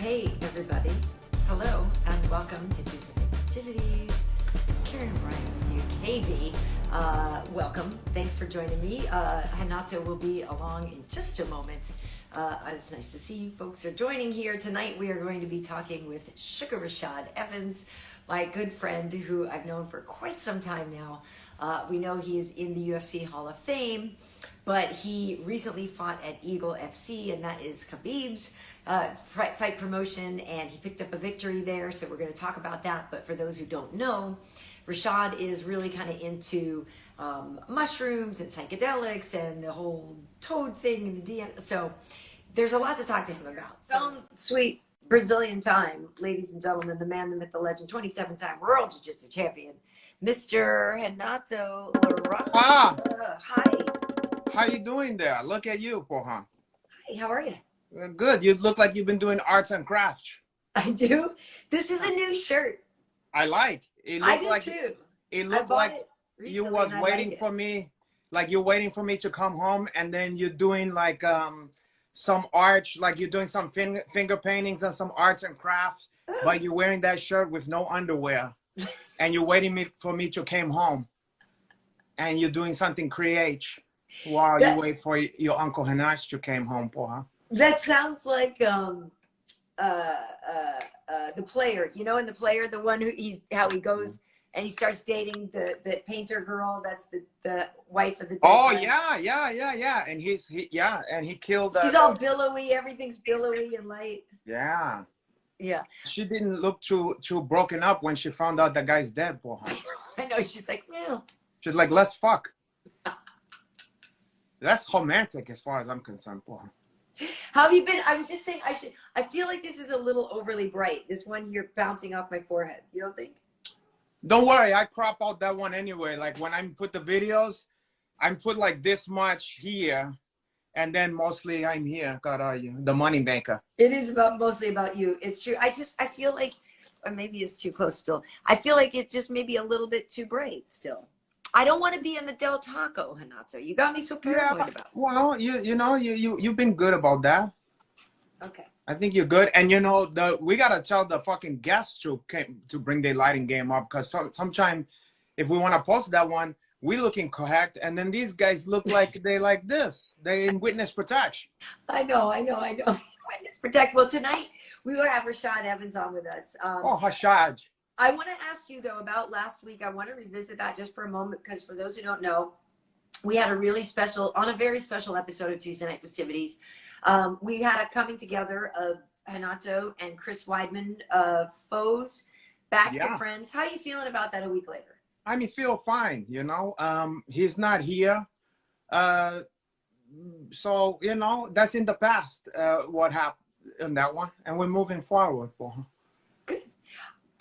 Hey everybody, hello and welcome to Tuesday Night Fistivities. Karyn Bryant with you, KB. Welcome, thanks for joining me. Renato will be along in just a moment. It's nice to see you folks are joining here. Tonight we are going to be talking with Sugar Rashad Evans, my good friend who I've known for quite some time now. We know he is in the UFC Hall of Fame, but he recently fought at Eagle FC, and that is Khabib's fight promotion, and he picked up a victory there, so we're going to talk about that. But for those who don't know, Rashad is really kind of into mushrooms and psychedelics and the whole toad thing and the DM. So there's a lot to talk to him about. Some sweet Brazilian time, ladies and gentlemen, the man, the myth, the legend, 27-time world jiu-jitsu champion, Mr. Renato Laranja. Hi. How you doing there? Look at you, Pohan. Hi, how are you? Good. You look like you've been doing arts and crafts. I do. This is a new shirt. I like. It I looked do like too. it looked like you was waiting for me. me, like you're waiting for me to come home, and then you're doing like some arch, like you're doing some finger paintings and some arts and crafts, but you're wearing that shirt with no underwear, and you're waiting for me to come home, and you're doing something creative while you wait for your Uncle Hanach to come home, Pohan. That sounds like the player, you know, in the player, the one who how he goes and he starts dating the painter girl. That's the wife of the. Oh yeah. And he killed. She's all billowy. Everything's billowy and light. Yeah. Yeah. She didn't look too broken up when she found out the guy's dead, Pohan. I know. She's like, well. She's like, let's fuck. That's romantic as far as I'm concerned, Pohan. How have you been? I was just saying, I feel like this is a little overly bright. This one here bouncing off my forehead. You don't think? Don't worry, I crop out that one anyway. Like when I put the videos, I put like this much here, and then mostly I'm here. God, the money maker. It is mostly about you. It's true. I feel like, or maybe it's too close still. I feel like it's just maybe a little bit too bright still. I don't want to be in the Del Taco, Renato. You got me so paranoid about it. Well, you've been good about that. Okay. I think you're good, and we gotta tell the fucking guests to bring their lighting game up, because sometime if we want to post that one, we looking correct, and then these guys look like they like this. They in witness protection. I know. Witness protect. Well, tonight we will have Rashad Evans on with us. Rashad. I want to ask you though about last week. I want to revisit that just for a moment, because for those who don't know, we had a very special episode of Tuesday Night Fistivities. We had a coming together of Renato and Chris Weidman of Foes, back to friends. How are you feeling about that a week later? I feel fine, he's not here. So, that's in the past, what happened in that one, and we're moving forward. Good.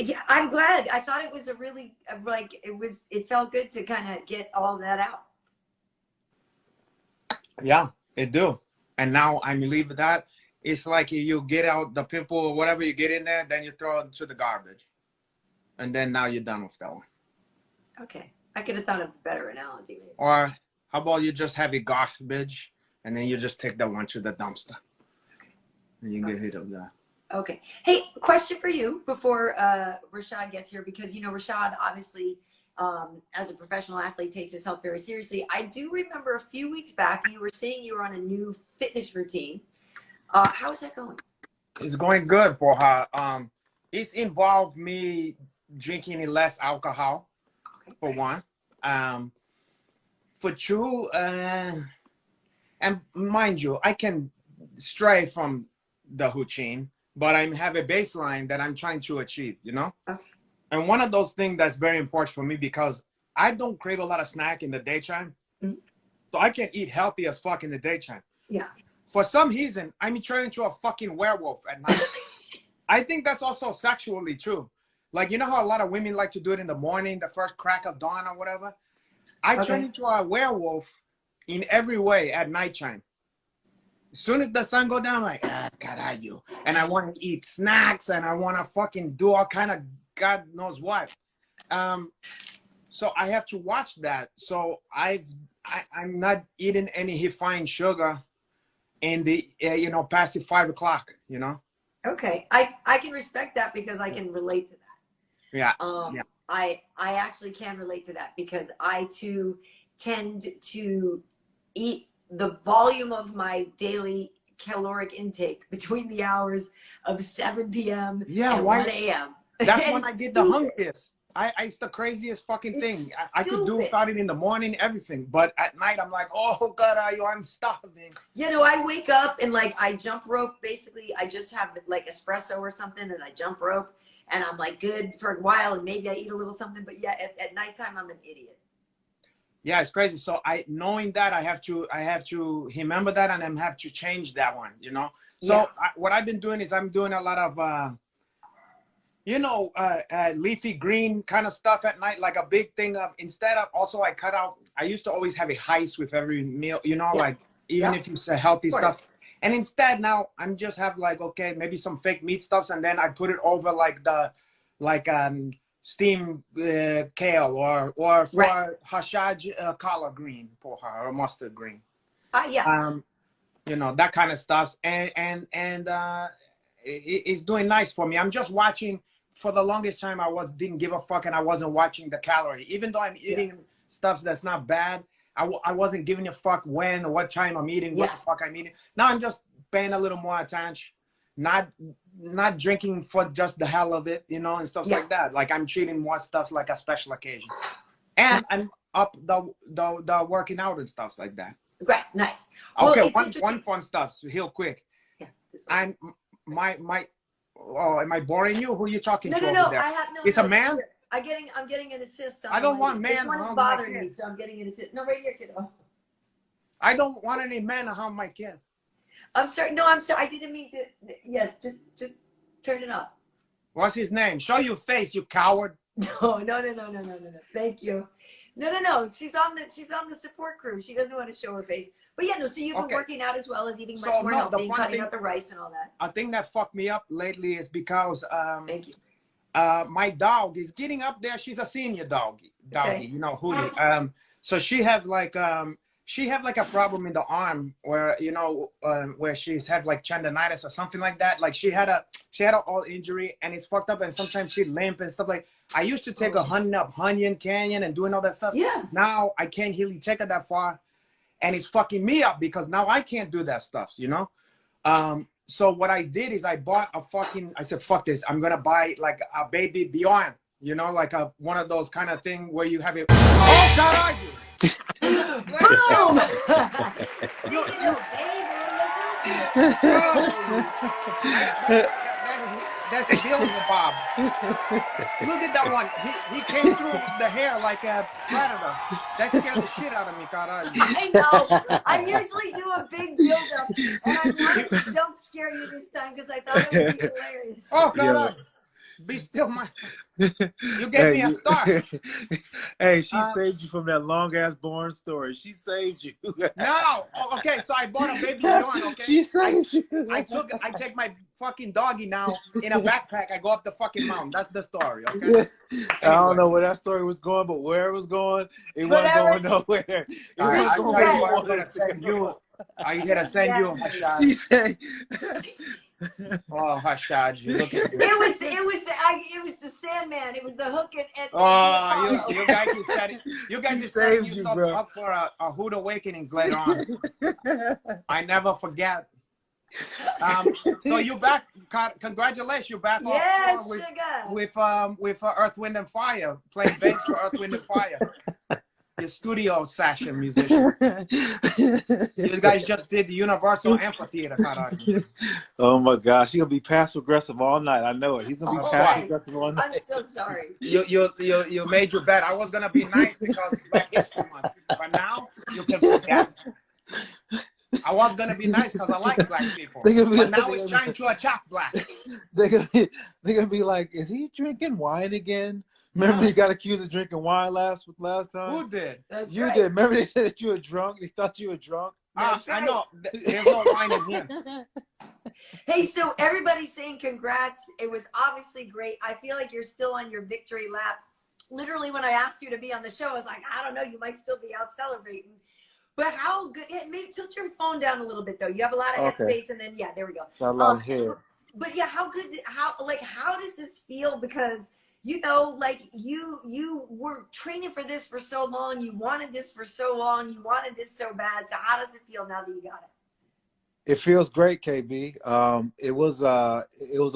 Yeah, I'm glad. I thought it was a really, it felt good to kind of get all that out. Yeah, it do. And now I believe that it's like you get out the people or whatever you get in there, then you throw it to the garbage. And then now you're done with that one. Okay. I could have thought of a better analogy. Maybe. Or how about you just have a garbage and then you just take that one to the dumpster. Okay. And you get rid of that. Okay. Hey, question for you before Rashad gets here, because, Rashad obviously, as a professional athlete, takes his health very seriously. I do remember a few weeks back, you were saying you were on a new fitness routine. How's that going? It's going good, Poha. It's involved me drinking less alcohol, for one. For two, and mind you, I can stray from the routine, but I have a baseline that I'm trying to achieve, Okay. And one of those things that's very important for me, because I don't crave a lot of snack in the daytime. Mm-hmm. So I can eat healthy as fuck in the daytime. Yeah. For some reason, I'm turning into a fucking werewolf at night. I think that's also sexually true. Like, you know how a lot of women like to do it in the morning, the first crack of dawn or whatever? I turn into a werewolf in every way at nighttime. As soon as the sun go down, I'm like, caralho. And I want to eat snacks, and I want to fucking do all kind of God knows what. So I have to watch that. So I'm not eating any refined sugar in the past 5 o'clock. Okay. I can respect that because I can relate to that. Yeah. Yeah. I actually can relate to that because I too tend to eat the volume of my daily caloric intake between the hours of 7 p.m. Yeah, and why? 1 a.m. That's And when I it's get the stupid. hungriest. It's the craziest fucking thing. It's I could do stupid. without it in the morning, everything. But at night, I'm like, oh, God, I'm starving. You know, I wake up and like I jump rope. Basically, I just have like espresso or something and I jump rope and I'm like good for a while and maybe I eat a little something. But yeah, at nighttime, I'm an idiot. Yeah, it's crazy. So knowing that, I have to remember that and I have to change that one, you know? So Yeah. what I've been doing is I'm doing a lot of, leafy green kind of stuff at night, like a big thing of, instead of, also I cut out, I used to always have a heist with every meal, you know, Yeah. like even Yeah. if it's a healthy Of course. stuff. And instead now I'm just have like, okay, maybe some fake meat stuffs. And then I put it over like steamed kale or for Right. Rashad collard green for her or mustard green. Yeah. You know, that kind of stuff. And it's doing nice for me. I'm just watching. For the longest time, didn't give a fuck, and I wasn't watching the calorie. Even though I'm eating stuff that's not bad, I wasn't giving a fuck when or what time I'm eating, what the fuck I'm eating. Now I'm just paying a little more attention, not drinking for just the hell of it, you know, and stuff like that. Like I'm treating more stuff like a special occasion, and I'm up the working out and stuff like that. Great, nice. Okay, Well, one fun stuff, real quick. Yeah. I'm my. Oh, am I boring you? Who are you talking to? No. Over there? I have no. It's a man. I'm getting an assist. I don't want man. This one's bothering me, so I'm getting an assist. No, right here, kiddo. I don't want any man around my kid. I'm sorry. No, I'm sorry. I didn't mean to. Yes, just turn it off. What's his name? Show your face, you coward. No. Thank you. No. She's on the support crew. She doesn't want to show her face. But yeah, no. So you've been working out as well as eating much more healthy, and cutting out the rice and all that. A thing that fucked me up lately is because thank you. My dog is getting up there. She's a senior doggy, Okay. you know, Hootie. So she have like a problem in the arm where, you know, where she's had like tendonitis or something like that. Like she had an all injury and it's fucked up, and sometimes she limp and stuff. Like I used to take her hunting up Hunyon Canyon and doing all that stuff. Yeah. Now I can't really take her that far, and it's fucking me up because now I can't do that stuff, you know. So what I did is I said, fuck this. I'm going to buy like a baby Bjorn, you know, like one of those kind of thing where you have it. Oh, God, are you? Boom! That's Beelzebub. Look at that one. He came through with the hair like a predator. That scared the shit out of me, God. I know. I usually do a big build-up, and I wanted to jump scare you this time because I thought it would be hilarious. Oh, God. Be still, my. You gave me a star. Hey, she saved you from that long ass born story. She saved you. No. Oh, okay, so I bought a baby Bjorn, okay? She saved you. I take my fucking doggy now in a backpack. I go up the fucking mountain. That's the story, okay? Anyway. I don't know where that story was going, but where it was going, it wasn't going nowhere. I'm gonna send you. I'm gonna send you, Rashad. She said. Oh, Rashad, you look at me. It was the Sandman. It was the hook and oh, you guys is setting yourself you, up for a Hood Awakenings later on. I never forget. So you back? Congratulations, you're back. Yes, with Earth, Wind and Fire, playing bass for Earth, Wind and Fire. The studio session musician. You guys just did the Universal Amphitheater, Karyn. Oh my gosh, he's gonna be passive aggressive all night. I know it. He's gonna be passive aggressive all night. I'm so sorry. You made your bet. I was gonna be nice because Black History Month, but now you can forget. I was gonna be nice because I like black people, but now it's trying to attract black. They're gonna be like, is he drinking wine again? Remember he got accused of drinking wine last time? Who did? That's you right. did. Remember they said that you were drunk? They thought you were drunk? Right. I know. There's no wine in here. Hey, so everybody's saying congrats. It was obviously great. I feel like you're still on your victory lap. Literally, when I asked you to be on the show, I was like, I don't know, you might still be out celebrating. But how good, maybe tilt your phone down a little bit, though. You have a lot of headspace, and then, yeah, there we go. A lot of hair. but yeah, how does this feel? Because you know, like you were training for this for so long, you wanted this for so long, you wanted this so bad. So how does it feel now that you got it? It feels great, KB. It was a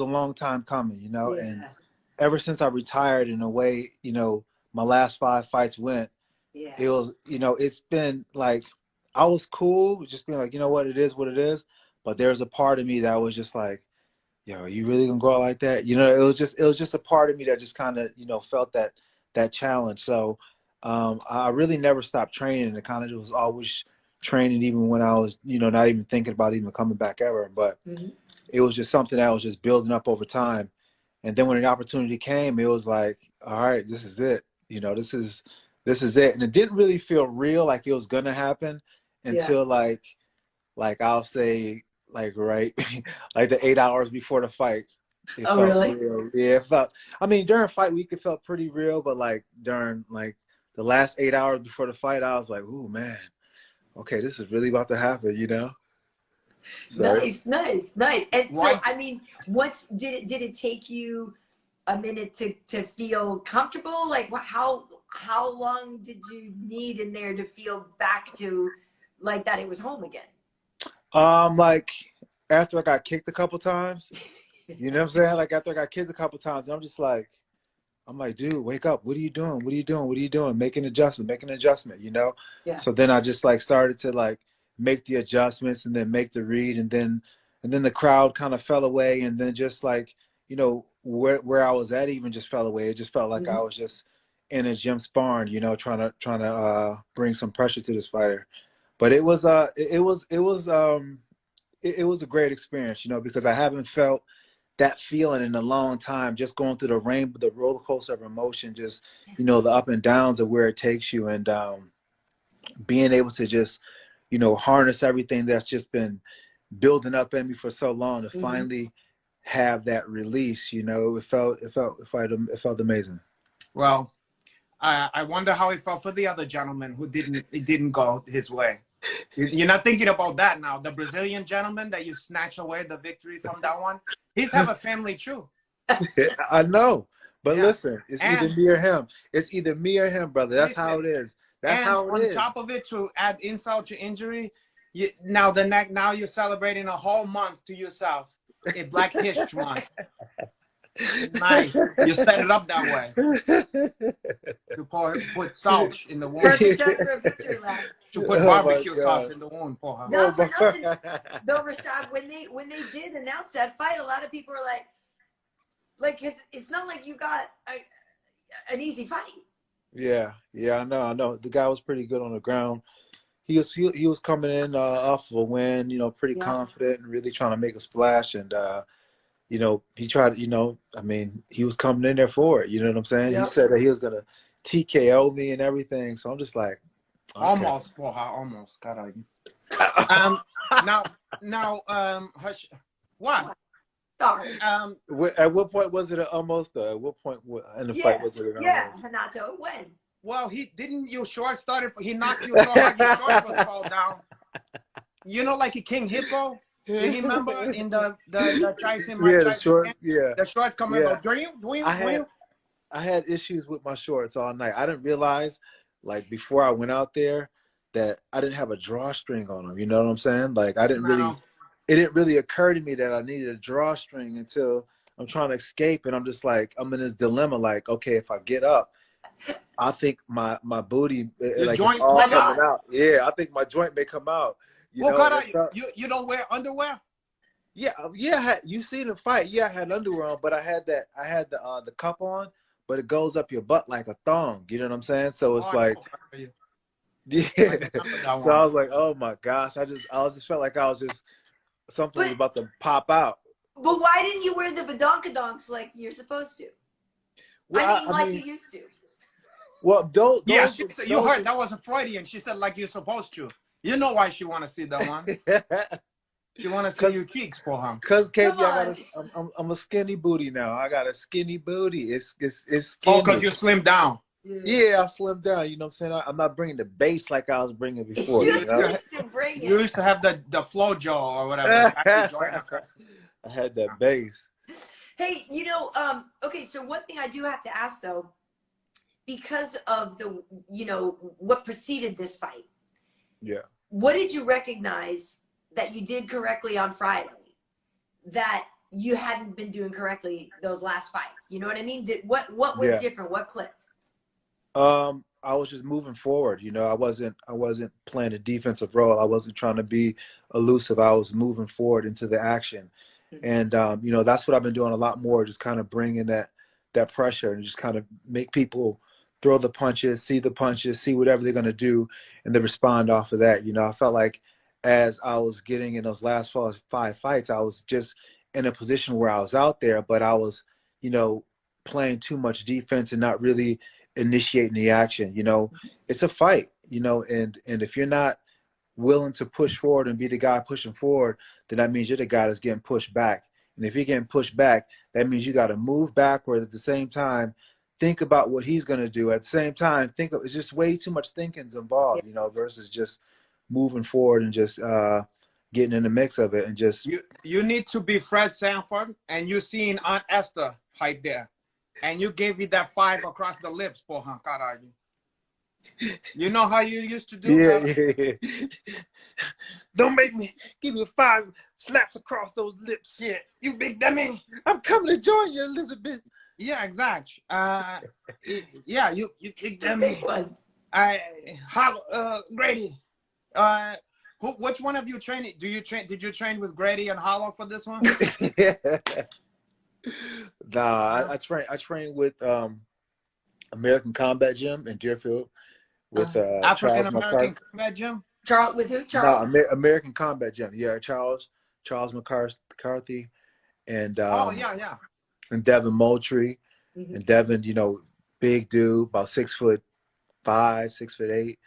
long time coming, you know, and Yeah. ever since I retired, in a way, you know, my last 5 fights went. Yeah. It was, you know, it's been like, I was cool, just being like, you know what, it is what it is. But there's a part of me that was just like, yo, are you really gonna go out like that? You know, it was just a part of me that just kind of, you know, felt that challenge. So I really never stopped training, and it kind of was always training, even when I was, you know, not even thinking about even coming back ever. But it was just something that was just building up over time. And then when the opportunity came, it was like, all right, this is it. You know, this is it. And it didn't really feel real, like it was gonna happen, until like I'll say, like, right, like the 8 hours before the fight. It Oh, felt really? real. Yeah, it felt, I mean, during fight week it felt pretty real, but like during like the last 8 hours before the fight, I was like, ooh, man, okay, this is really about to happen, you know? So Nice. And so, Right. I mean, once did it take you a minute to feel comfortable? Like, how long did you need in there to feel back to like that it was home again? like after I got kicked a couple times, you know what I'm saying? Like after I got kicked a couple times, I'm like, dude, wake up. What are you doing? What are you doing? What are you doing? Make an adjustment, you know? Yeah. So then I just like started to like make the adjustments and then make the read, and then the crowd kind of fell away, and then just like, you know, where I was at even just fell away. It just felt like I was just in a gym sparring, you know, trying to bring some pressure to this fighter. But it was it was a great experience, you know, because I haven't felt that feeling in a long time, just going through the roller coaster of emotion, just, you know, the up and downs of where it takes you, and being able to just, you know, harness everything that's just been building up in me for so long to finally have that release, you know, it felt amazing. Well, I wonder how it felt for the other gentleman who it didn't go his way. You're not thinking about that now. The Brazilian gentleman that you snatched away the victory from, that one, he's have a family too. I know, but Yeah. listen, it's either me or him. It's either me or him, brother. That's how it is. That's and how it on is. top of it, to add insult to injury, now you're celebrating a whole month to yourself, a Black History Month. Nice. You set it up that way. To put salt in the wound. Perfect time for a victory lap. To put barbecue sauce in the wound, porra. Not for nothing, though, Rashad. When they did announce that fight, a lot of people were like it's not like you got an easy fight. Yeah, I know. The guy was pretty good on the ground. He was coming in off of a win, you know, pretty confident and really trying to make a splash. And you know, he tried, you know, I mean, he was coming in there for it. You know what I'm saying? He said that he was gonna TKO me and everything. So I'm just like, okay. Almost, porra, almost. Caralho. Hush. What? Sorry. At what point was it an almost? At what point in the fight was it an almost? Renato, when? Well, your short started. He knocked you so hard your shorts was fall down. You know, like a King Hippo. Do you remember in the Tyson? The shorts coming out. I had issues with my shorts all night. I didn't realize, like, before I went out there, that I didn't have a drawstring on them. You know what I'm saying? Like, it didn't really occur to me that I needed a drawstring until I'm trying to escape, and I'm just like, I'm in this dilemma. Like, okay, if I get up, I think my booty, like, it's all coming out. Yeah, I think my joint may come out. You don't wear underwear? Yeah. You seen the fight? Yeah, I had underwear on, but I had the cup on, but it goes up your butt like a thong. You know what I'm saying? So it's like, yeah. So I was like, oh my gosh, I just felt like I was just something was about to pop out. But why didn't you wear the badonkadonks like you're supposed to? Well, I mean, you used to. Well, those you heard that was a Freudian. She said like you're supposed to. You know why she want to see that one? She want to see your cheeks, for him. Cause KB, I'm a skinny booty now. I got a skinny booty. It's skinny. Oh, cause you slimmed down. Yeah, I slimmed down. You know what I'm saying? I'm not bringing the bass like I was bringing before. You know? used to bring it. You used to have the flow jaw or whatever. I had that bass. Hey, okay, so one thing I do have to ask though, because of the, what preceded this fight, Yeah. what did you recognize that you did correctly on Friday that you hadn't been doing correctly those last fights? You know what I mean? What was different? What clicked? I was just moving forward. I wasn't playing a defensive role. I wasn't trying to be elusive. I was moving forward into the action. And, that's what I've been doing a lot more, just kind of bringing that pressure and just kind of make people throw the punches, see whatever they're going to do, and then respond off of that. I felt like as I was getting in those last 5 fights, I was just in a position where I was out there, but I was, playing too much defense and not really initiating the action. It's a fight, and if you're not willing to push forward and be the guy pushing forward, then that means you're the guy that's getting pushed back. And if you're getting pushed back, that means you got to move backward at the same time, think about what he's going to do at the same time. It's just way too much thinking's involved, versus just moving forward and just getting in the mix of it and just. You need to be Fred Sanford, and you seeing Aunt Esther right there, and you gave me that 5 across the lips, porra, caralho. You know how you used to do? Yeah. Don't make me give you 5 slaps across those lips. Yeah, you big dummy. I'm coming to join you, Elizabeth. Yeah, exactly. Yeah, you big dummy. Grady. Which one of you train? Did you train with Grady and Hollow for this one? Nah, I train with American Combat Gym in Deerfield. With African American Combat Gym. Charles, with who? Charles. No, American Combat Gym. Yeah, Charles McCarthy, and and Devin Moultrie, and Devin, big dude, about 6'5", 6'8",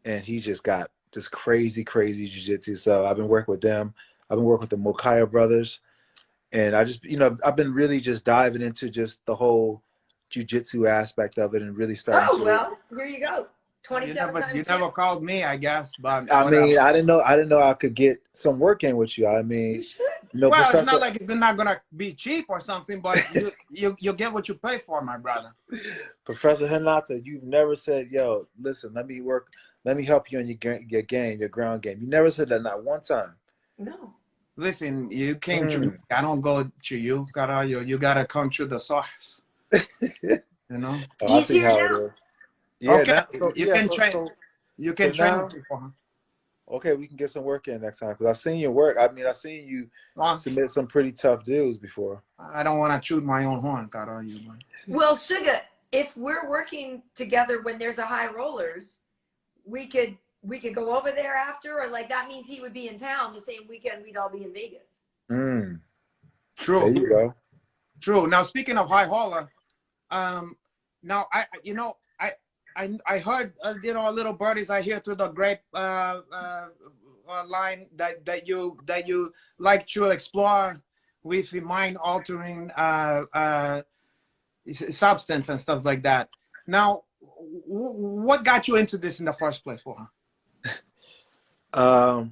and he just got this crazy jiu-jitsu. So I've been working with them. I've been working with the Mokaya brothers, and I just, I've been really just diving into just the whole jiu-jitsu aspect of it and really starting to. Oh, well, here you go. 27 times. You never called me, I guess, but I mean, I didn't know I could get some work in with you. I mean, you should. Well, it's not like it's not gonna be cheap or something, but you get what you pay for, my brother. Professor Renato, you've never said, "Yo, listen, let me help you on your game, your ground game." You never said that, not one time. No. Listen, you came to me. I don't go to you. You gotta come to the source. Oh, I see how it is. Yeah, okay, you can train. You can train with people, huh? Okay, we can get some work in next time because I've seen your work. I mean, I've seen you submit some pretty tough dudes before. I don't want to chew my own horn, man. Well, Sugar, if we're working together when there's a high rollers, we could go over there after, or like that means he would be in town the same weekend we'd all be in Vegas. True. There you go. True. Now, speaking of high holler, now I heard a little birdies I hear through the great line that you like to explore with mind altering substance and stuff like that. Now, what got you into this in the first place, for? I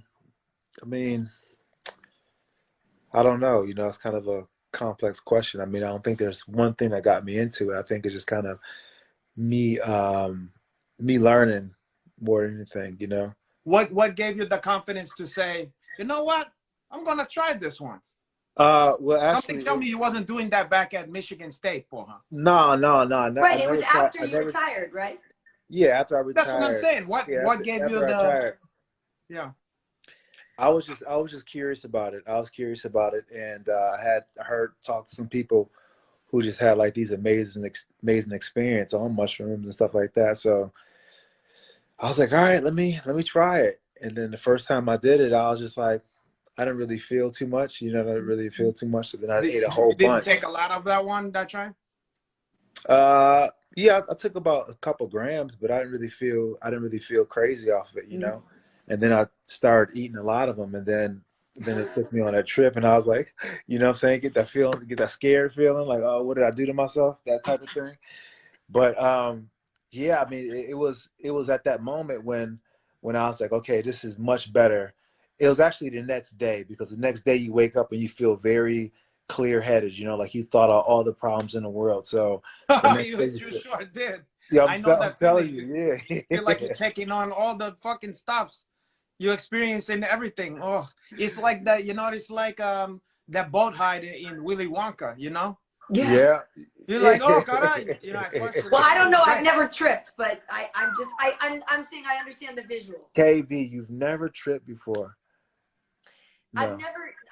mean, I don't know. It's kind of a complex question. I mean, I don't think there's one thing that got me into it. I think it's just kind of me learning more than anything. What gave you the confidence to say, you know what, I'm gonna try this one? Well, actually, something tell me you wasn't doing that back at Michigan State, huh? No. Right, it was after you retired, right? Yeah, after I retired. That's what I'm saying. What gave you the? Yeah. I was just curious about it. And I talked to some people who just had like these amazing experience on mushrooms and stuff like that. So I was like, all right, let me try it. And then the first time I did it, I was just like, I didn't really feel too much. I didn't really feel too much. So then I ate a whole bunch. Didn't take a lot of that time? Yeah, I took about a couple grams, but I didn't really feel crazy off of it, And then I started eating a lot of them, and then it took me on that trip, and I was like, what I'm saying, get that scared feeling, like, oh, what did I do to myself? That type of thing. But yeah, I mean, it was at that moment when I was like, okay, this is much better. It was actually the next day, because the next day you wake up and you feel very clear-headed, you know, like you thought of all the problems in the world. So the next day You feel, sure did. yeah, I know I'm that telling feeling. you, You yeah. feel like you're taking on all the fucking stops. You experiencing everything. Oh, it's like that. You know, it's like that boat hide in Willy Wonka. You know, Yeah. Yeah. you're like, oh, caray. You know, at first you're Well, like, I don't oh, know. I've shit. never tripped, but I'm saying I understand the visual. KB, you've never tripped before. No.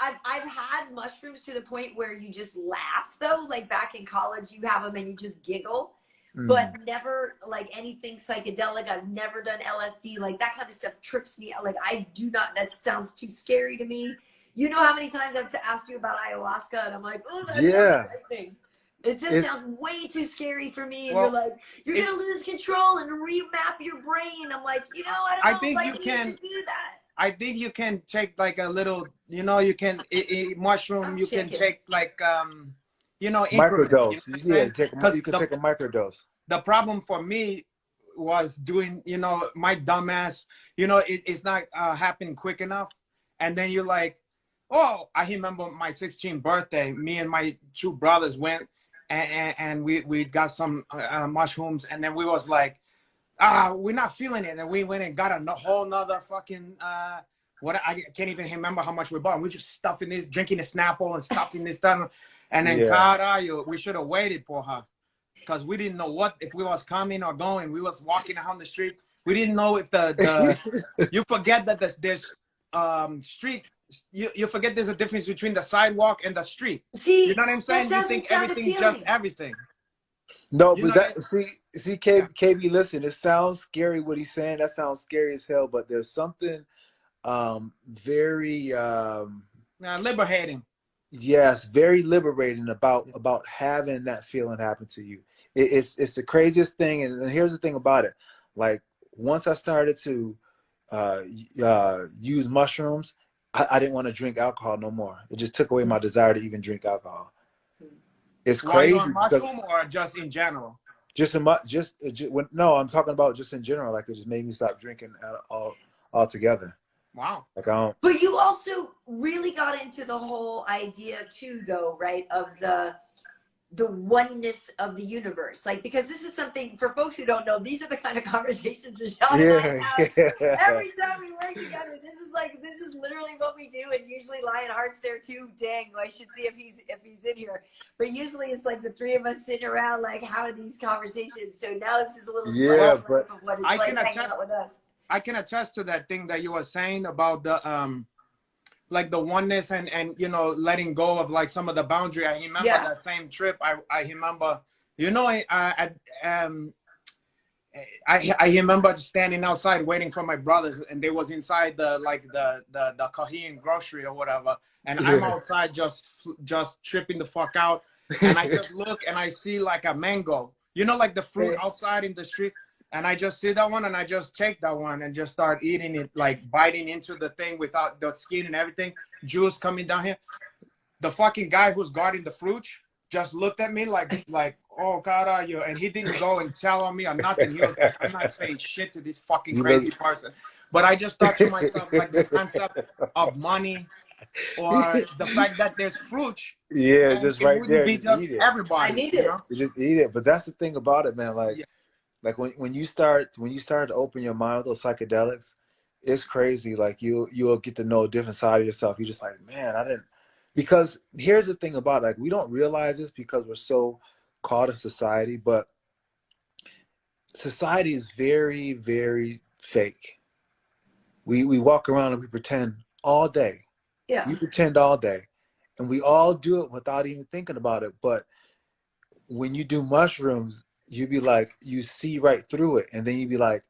I've had mushrooms to the point where you just laugh though. Like back in college, you have them and you just giggle, but never like anything psychedelic. I've never done LSD. Like that kind of stuff trips me out. Like I do not, that sounds too scary to me. You know how many times I've asked you about ayahuasca and I'm like, oh, that sounds frightening. It just sounds way too scary for me. And Well, you're like, you're going to lose control and remap your brain. I'm like, you know, I don't know think if you I need can. to do that. I think you can take like a little, you know, you can mushroom. I'm You can chicken. take like, you know, increment. You know Microdose. what I'm Yeah, saying? you can take a microdose. The problem for me was doing, you know, my dumbass, you know, it's not happening quick enough. And then you're like, oh, I remember my 16th birthday, me and my two brothers went and we got some mushrooms. And then we was like, we're not feeling it. And we went and got a whole nother fucking, what I can't even remember how much we bought. We just stuffing this, drinking the Snapple and stuffing this stuff. And then, caralho, we should have waited for her. Because we didn't know what, if we was coming or going. We was walking down the street. We didn't know if the you forget that there's street, you forget there's a difference between the sidewalk and the street. See, you know what I'm saying? that You think sound everything's appealing. just everything. No, You but know that see KB, listen, it sounds scary what he's saying. That sounds scary as hell, but there's something very liberating. yes, very liberating about having that feeling happen to you. It's the craziest thing, and here's the thing about it. Like once I started to use mushrooms, I didn't want to drink alcohol no more. It just took away my desire to even drink alcohol. It's While you're crazy on mushroom or just in general? No, I'm talking about just in general. Like it just made me stop drinking altogether. Wow. Like I don't. But you also really got into the whole idea too, though, right? Of the oneness of the universe. Like, because this is something for folks who don't know, these are the kind of conversations Rashad and I have every time we work together. This is literally what we do. And usually Lionheart's there too. Dang, I should see if he's in here. But usually it's like the three of us sitting around like having these conversations. So now this is a little but of what it's like hanging out with us. I can attest to that thing that you were saying about the like the oneness and you know, letting go of like some of the boundary. I remember that same trip. I remember, you know, I remember standing outside waiting for my brothers, and they was inside the Korean grocery or whatever, and I'm outside just tripping the fuck out, and I just look and I see like a mango, you know, like the fruit outside in the street. And I just see that one and I just take that one and just start eating it, like biting into the thing without the skin and everything, juice coming down here. The fucking guy who's guarding the fruit just looked at me like, oh, caralho. And he didn't go and tell on me or nothing. He was like, I'm not saying shit to this fucking crazy person. But I just thought to myself, like the concept of money or the fact that there's fruit. Yeah, it's just right there. Just everybody. I need it. Know? You just eat it. But that's the thing about it, man. Like, like when you start to open your mind with those psychedelics, it's crazy. Like you'll get to know a different side of yourself. You're just like, man, I didn't. Because here's the thing about it, like we don't realize this because we're so caught in society, but society is very, very fake. We walk around and we pretend all day. Yeah. We pretend all day, and we all do it without even thinking about it. But when you do mushrooms, you be like, you see right through it, and then you be like,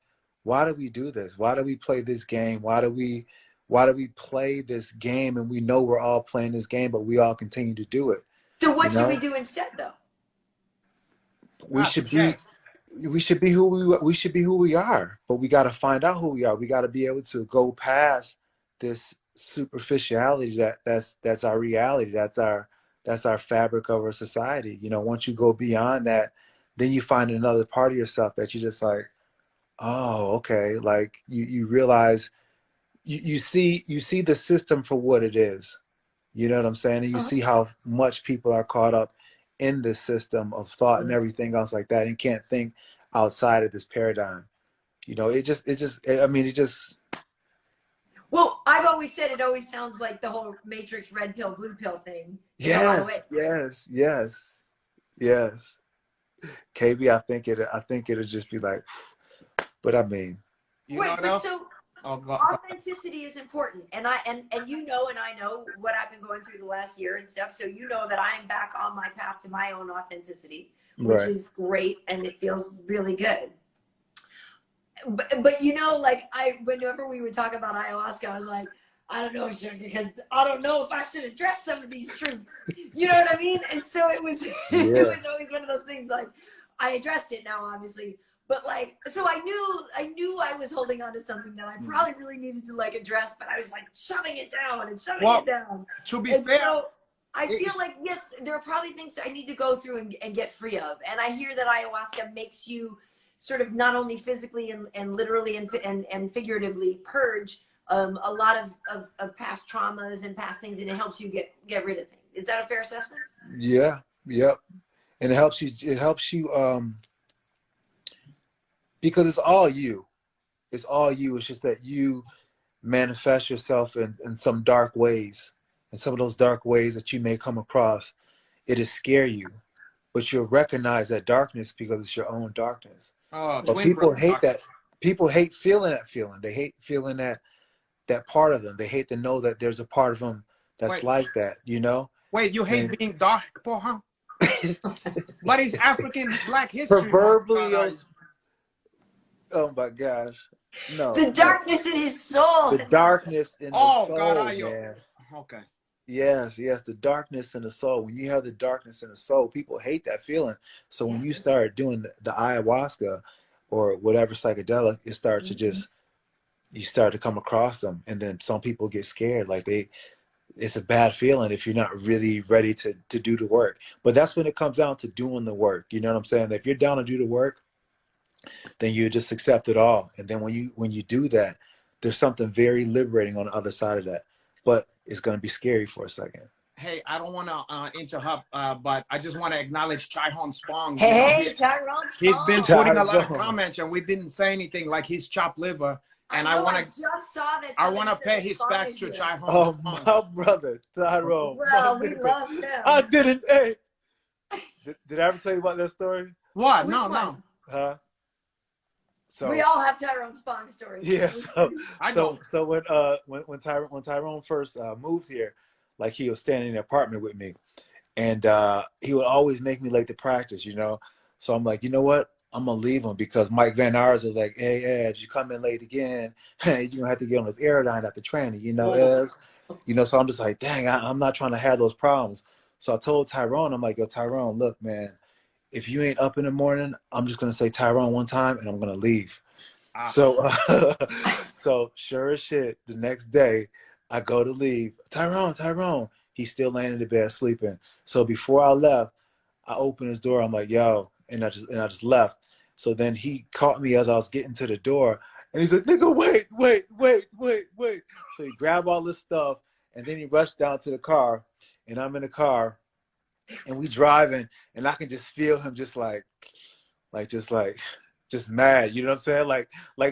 why do we do this? Why do we play this game? Why do we play this game? And we know we're all playing this game, but we all continue to do it. So what should we do instead, though? We should be who we are, but we got to find out who we are. We got to be able to go past this superficiality that's our reality. That's our fabric of our society. You know, once you go beyond that, then you find another part of yourself that you just like, oh, okay. Like you realize you see the system for what it is. You know what I'm saying? And you see how much people are caught up in this system of thought and everything else like that, and can't think outside of this paradigm. You know, it just. I mean, it just. Well, I've always said it always sounds like the whole Matrix red pill, blue pill thing. Yes. KB, I think it'll just be like, but I mean. Wait, but so authenticity is important, and you know, and I know what I've been going through the last year and stuff. So you know that I am back on my path to my own authenticity, which is great, and it feels really good. But you know, like whenever we would talk about ayahuasca, I was like, I don't know, sugar, because I don't know if I should address some of these truths. You know what I mean? And so it was it was always one of those things. Like I addressed it now, obviously. But like, so I knew I was holding on to something that I probably really needed to like address, but I was like shoving it down and shoving it down. To be fair, so I feel like, yes, there are probably things that I need to go through and get free of. And I hear that ayahuasca makes you sort of not only physically and literally and figuratively purge a lot of past traumas and past things, and it helps you get rid of things. Is that a fair assessment? Yeah. Yep. And it helps you because it's all you. It's all you. It's just that you manifest yourself in some dark ways. And some of those dark ways that you may come across, it'll scare you. But you'll recognize that darkness because it's your own darkness. But people hate that. People hate feeling that feeling. They hate feeling that part of them. They hate to know that there's a part of them that's like that, you know? Wait, you hate being dark, huh? But it's African Black history. Proverbially, oh my gosh. No. The darkness in his soul. The darkness in the soul, God, man. Okay. Yes, the darkness in the soul. When you have the darkness in the soul, people hate that feeling. So when you start doing the ayahuasca or whatever psychedelic, it starts to just, you start to come across them. And then some people get scared. Like it's a bad feeling if you're not really ready to do the work. But that's when it comes down to doing the work. You know what I'm saying? If you're down to do the work, then you just accept it all. And then when you do that, there's something very liberating on the other side of that. But it's going to be scary for a second. Hey, I don't want to interrupt, but I just want to acknowledge Chai-Hon Spong. Hey, Tyrone Spong. He's been putting a lot of comments, and we didn't say anything like his chopped liver. And I want to pay his respects to Chai-Hon Spong. Oh, my brother, Tyrone. Well, we love him. I didn't. Hey. Did I ever tell you about that story? What? Which No. Huh? So, we all have Tyrone Spong stories. Yeah. So when Tyrone first moved here, like he was staying in the apartment with me, and he would always make me late to practice, you know. So I'm like, you know what? I'm gonna leave him because Mike Van Ars was like, hey, Ed, you come in late again, you're gonna have to get on this aerodyne after training, you know, Ed. You know, so I'm just like, dang, I'm not trying to have those problems. So I told Tyrone, I'm like, yo, Tyrone, look, man, if you ain't up in the morning, I'm just gonna say Tyrone one time and I'm gonna leave. So sure as shit, the next day I go to leave. Tyrone, he's still laying in the bed sleeping. So before I left, I opened his door. I'm like, yo, and I just left. So then he caught me as I was getting to the door, and he's like, nigga, wait. So he grabbed all this stuff, and then he rushed down to the car, and I'm in the car, and we driving, and I can just feel him just mad, you know what I'm saying? Like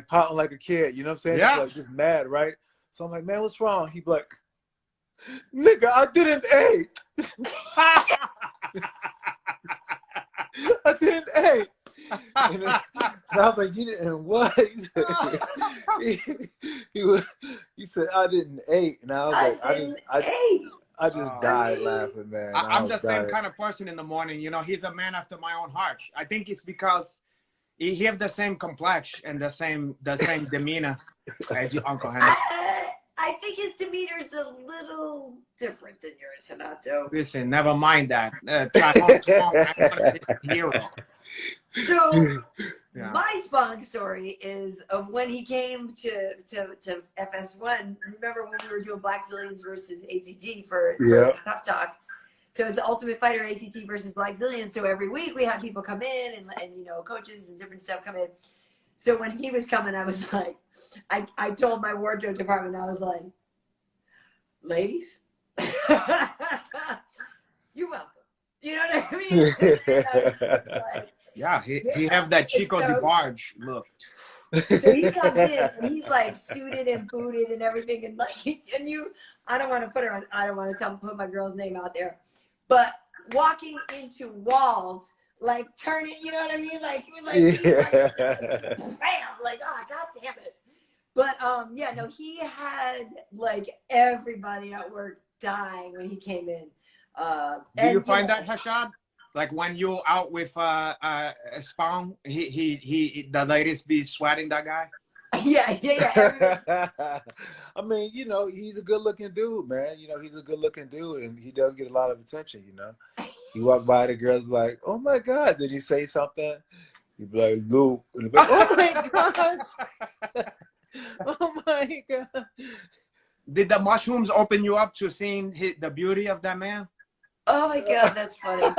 pouting like a kid, you know what I'm saying? Yeah. Just mad, right? So I'm like, man, what's wrong? He be like, nigga, I didn't eat. I didn't eat. And I was like, you didn't what? He said, I didn't eat. And I was like, I just died laughing, man. I'm the same kind of person in the morning. You know, he's a man after my own heart. I think it's because he have the same complexion and the same demeanor as your Uncle Henry. I think his demeanor is a little different than yours, Renato. Listen, never mind that. I'm hero. So my Spong story is of when he came to FS1. Remember when we were doing Black Zillions versus ATT for Tough Talk? So it's the Ultimate Fighter ATT versus Black Zillions. So every week we have people come in and you know, coaches and different stuff come in. So when he was coming, I was like, I told my wardrobe department, I was like, ladies, you're welcome. You know what I mean? And I was just like, yeah, he have that Chico DeBarge look. So he comes in and he's like suited and booted and everything, and like, and you, I don't want to put her on, I don't want to put my girl's name out there, but walking into walls, like turning, you know what I mean? Like bam, like, oh, God damn it. But yeah, no, he had like everybody at work dying when he came in. Do you find that, Rashad? Like when you're out with Spawn, the ladies be sweating that guy? Yeah. I mean, you know, he's a good looking dude, man. You know, he's a good looking dude, and he does get a lot of attention, you know. You walk by, the girls be like, oh my God, did he say something? You'd be like, Luke. And be like, oh my gosh. Oh my God. Did the mushrooms open you up to seeing the beauty of that man? Oh my God, that's funny.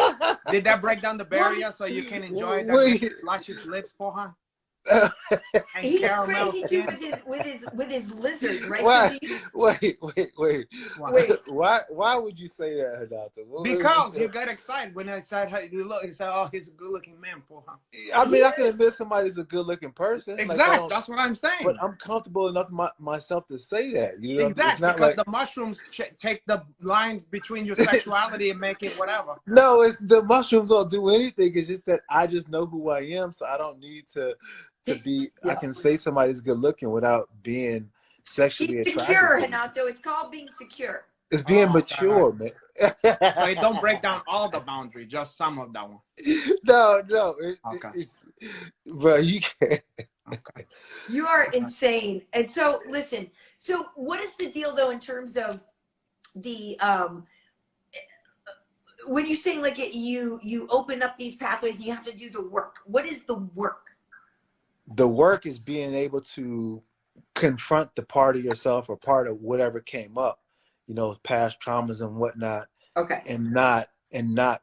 Did that break down the barrier so you can enjoy that luscious lips for her? He's crazy too with his lizards, right? Why? So Why would you say that, Renato? Because you got excited when I said how you look. You said, "Oh, he's a good-looking man, for her." I mean, I can admit somebody's a good-looking person. Exactly, like, that's what I'm saying. But I'm comfortable enough myself to say that. You know, exactly, because the mushrooms take the lines between your sexuality and make it whatever. No, it's the mushrooms don't do anything. It's just that I just know who I am, so I don't need to be. Yeah. I can say somebody's good looking without being sexually attracted. Secure, Renato. It's called being secure. It's being mature, man. But it don't break down all the boundaries, just some of that one. No. Okay. Bro, you can't. Okay. You are insane. And so, listen. So, what is the deal though in terms of the when you're saying like you open up these pathways and you have to do the work? What is the work? The work is being able to confront the part of yourself or part of whatever came up, you know, past traumas and whatnot. Okay. And not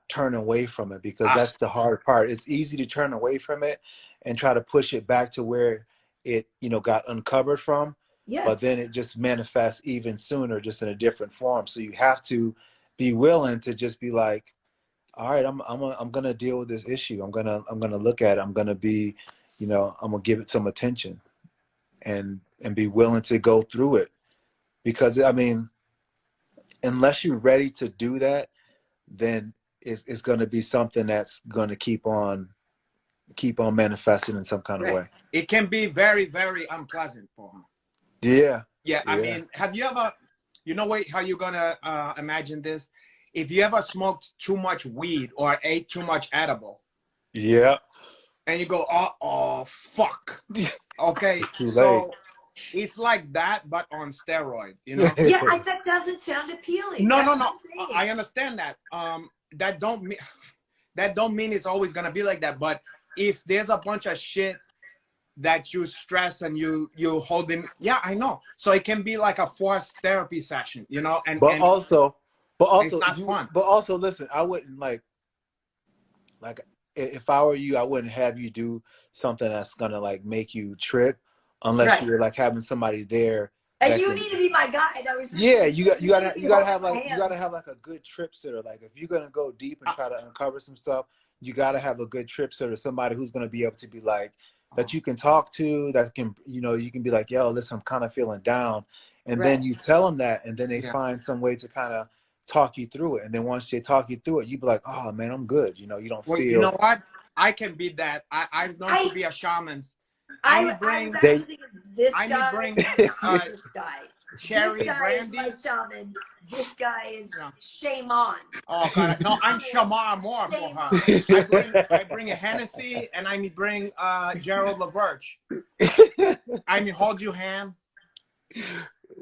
turn away from it, because that's the hard part. It's easy to turn away from it and try to push it back to where it, you know, got uncovered from. Yeah. But then it just manifests even sooner, just in a different form. So you have to be willing to just be like, all right, I'm gonna deal with this issue. I'm gonna look at it. I'm gonna be, you know, I'm gonna give it some attention and be willing to go through it. Because I mean, unless you're ready to do that, then it's gonna be something that's gonna keep on manifesting in some kind of way. It can be very, very unpleasant for him. Yeah. I mean, have you ever, you know how you're gonna imagine this? If you ever smoked too much weed or ate too much edible. Yeah. And you go, oh fuck. Okay, it's too late. It's like that, but on steroid, you know? Yeah, that doesn't sound appealing. No. I understand that. That don't mean it's always gonna be like that. But if there's a bunch of shit that you stress and you hold in, yeah, I know. So it can be like a forced therapy session, you know? But also it's not fun. But also, listen, I wouldn't like if I were you, I wouldn't have you do something that's gonna like make you trip, unless you're like having somebody there. And you need to be my guide. You gotta have like a good trip sitter. Like if you're gonna go deep and try to uncover some stuff, you gotta have a good trip sitter, somebody who's gonna be able to be like that you can talk to, that can, you know, you can be like, yo, listen, I'm kind of feeling down, and then you tell them that, and then they find some way to kind of talk you through it. And then once they talk you through it, you be like, oh man, I'm good. You know, you don't feel. You know what? I can be that. I've known to be a shaman. I bring this guy. Cherry this guy brandy. is my shaman. This guy is shaman. Oh God, no, I'm shaman more. I bring a Hennessy, and I bring Gerald LaVerge. I hold your hand.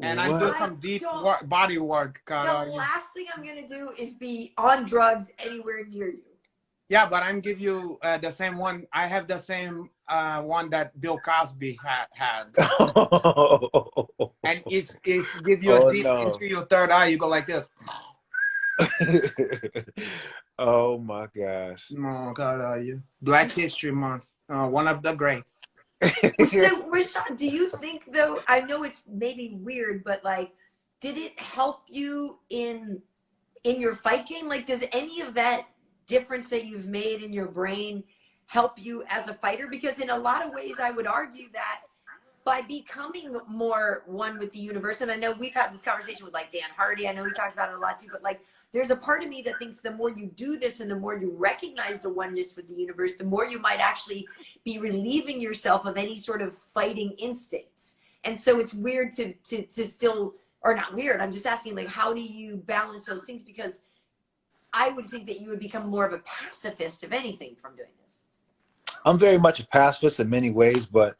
And I do some deep body work. The last thing I'm gonna do is be on drugs anywhere near you. Yeah, but I'm give you the same one. I have the same one that Bill Cosby had. And it's give you a deep into your third eye. You go like this. Oh my gosh. Oh God, are you? Black History Month. One of the greats. So, Rashad, do you think though? I know it's maybe weird, but like, did it help you in your fight game? Like, does any of that difference that you've made in your brain help you as a fighter? Because in a lot of ways, I would argue that by becoming more one with the universe, and I know we've had this conversation with like Dan Hardy, I know he talks about it a lot too, but like there's a part of me that thinks the more you do this and the more you recognize the oneness with the universe, the more you might actually be relieving yourself of any sort of fighting instincts. And so it's weird to still, or not weird, I'm just asking, like, how do you balance those things? Because I would think that you would become more of a pacifist, if anything, from doing this. I'm very much a pacifist in many ways, but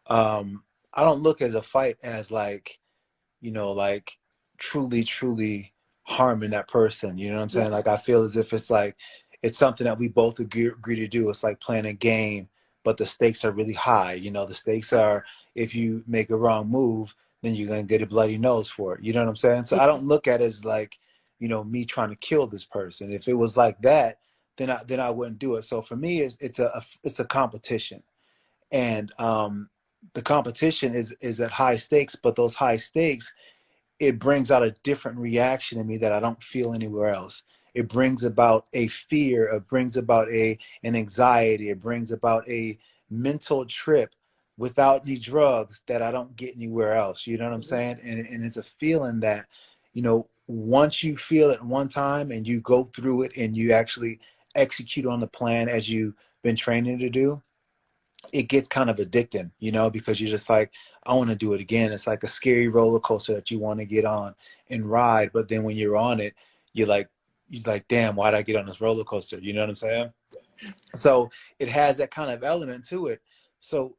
I don't look as a fight as like, you know, like truly harming that person. You know what I'm saying? Like, I feel as if it's like, it's something that we both agree to do. It's like playing a game, but the stakes are really high. You know, the stakes are, if you make a wrong move, then you're going to get a bloody nose for it. You know what I'm saying? So I don't look at it as like, you know, me trying to kill this person. If it was like that, then I wouldn't do it. So for me, it's a competition. And the competition is at high stakes, but those high stakes, it brings out a different reaction in me that I don't feel anywhere else. It brings about a fear, it brings about an anxiety, it brings about a mental trip without any drugs that I don't get anywhere else. You know what I'm saying? And it's a feeling that, you know, once you feel it one time and you go through it and you actually execute on the plan as you've been training to do, it gets kind of addicting, you know, because you're just like, I want to do it again. It's like a scary roller coaster that you want to get on and ride. But then when you're on it, you're like, damn, why'd I get on this roller coaster? You know what I'm saying? So it has that kind of element to it. So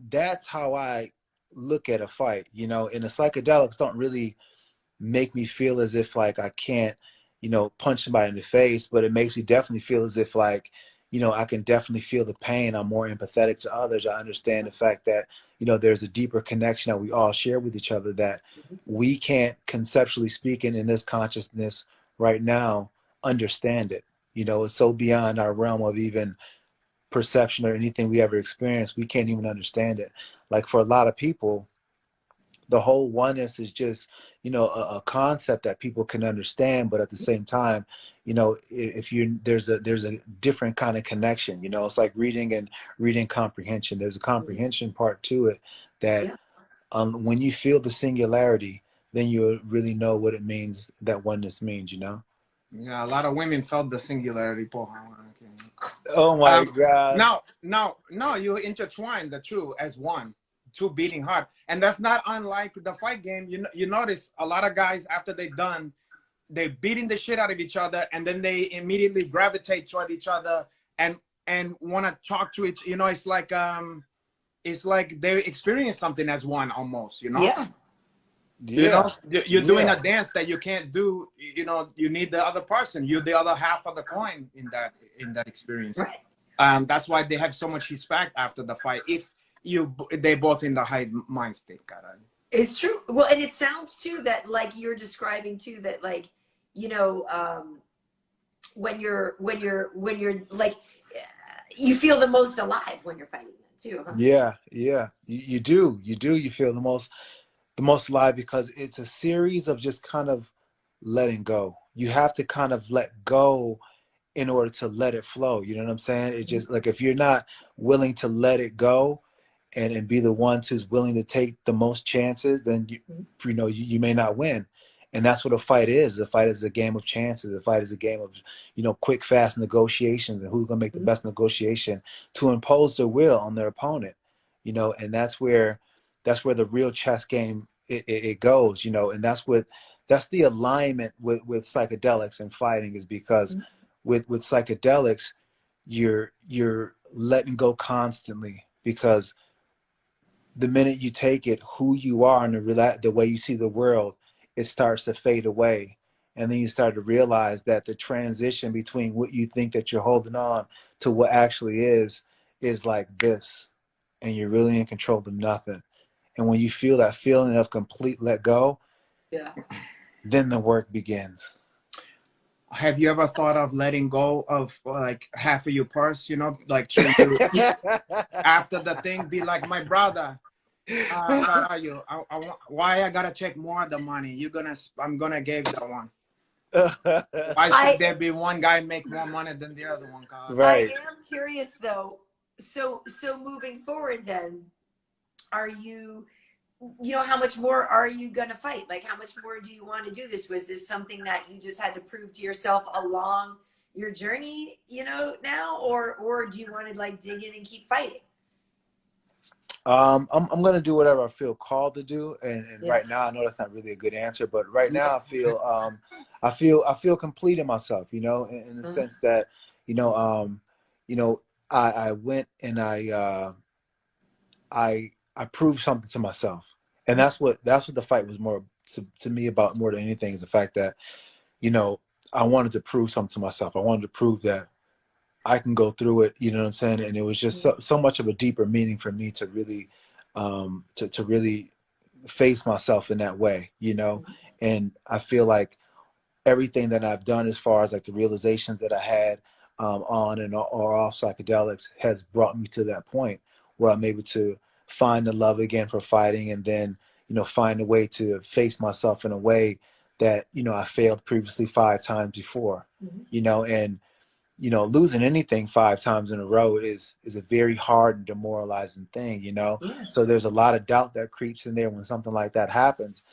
that's how I look at a fight, you know, and the psychedelics don't really make me feel as if like I can't, you know, punch somebody in the face, but it makes me definitely feel as if like, you know, I can definitely feel the pain. I'm more empathetic to others. I understand the fact that, you know, there's a deeper connection that we all share with each other that we can't, conceptually speaking, in this consciousness right now, understand it. You know, it's so beyond our realm of even perception or anything we ever experienced. We can't even understand it. Like, for a lot of people, the whole oneness is just, you know, a concept that people can understand, but at the same time, you know, if you there's a different kind of connection. You know, it's like reading comprehension. There's a comprehension part to it that when you feel the singularity, then you really know what it means, that oneness means, you know. Yeah, a lot of women felt the singularity. Oh my God. No, you intertwine the two as one, two beating heart, and that's not unlike the fight game. You notice a lot of guys, after they're done, they're beating the shit out of each other, and then they immediately gravitate toward each other and want to talk to each. You know, it's like they experience something as one almost. You know. Yeah. You know, you're doing a dance that you can't do. You know, you need the other person. You're the other half of the coin in that experience. Right. That's why they have so much respect after the fight. If they both in the high mind state, cara. It's true. Well, and it sounds too that like you're describing too that like, you know, when you're like, you feel the most alive when you're fighting them too. Huh? Yeah. You do. You feel the most alive because it's a series of just kind of letting go. You have to kind of let go in order to let it flow. You know what I'm saying? It just like, if you're not willing to let it go and be the one who's willing to take the most chances, then you may not win. And that's what a fight is. A fight is a game of chances. A fight is a game of, you know, quick, fast negotiations and who's gonna make the best negotiation to impose their will on their opponent. You know, and that's where the real chess game it goes. You know, and that's the alignment with psychedelics and fighting, is because with psychedelics, you're letting go constantly, because the minute you take it, who you are and the way you see the world, it starts to fade away. And then you start to realize that the transition between what you think that you're holding on to what actually is like this. And you're really in control of nothing. And when you feel that feeling of complete let go, then the work begins. have you ever thought of letting go of like half of your purse? You know, like to after the thing, be like, my brother. Carayo, why I gotta check more of the money? I'm gonna give that one. Why should there be one guy make more money than the other one? Right. I am curious though. So moving forward, then, are you, how much more are you gonna fight? Like, how much more do you want to do this? Was this something that you just had to prove to yourself along your journey, now, or do you want to like dig in and keep fighting? I'm gonna do whatever I feel called to do, and right now I know that's not really a good answer, but right now I feel complete in myself, in the sense that, I went and I proved something to myself, and that's what the fight was more to me about more than anything, is the fact that, I wanted to prove something to myself. I wanted to prove that I can go through it, you know what I'm saying? And it was just so much of a deeper meaning for me to really, to really face myself in that way, And I feel like everything that I've done, as far as like the realizations that I had on and or off psychedelics, has brought me to that point where I'm able to find the love again for fighting, and then, find a way to face myself in a way that, I failed previously 5 times before, and losing anything 5 times in a row is a very hard and demoralizing thing, Yeah. So there's a lot of doubt that creeps in there when something like that happens.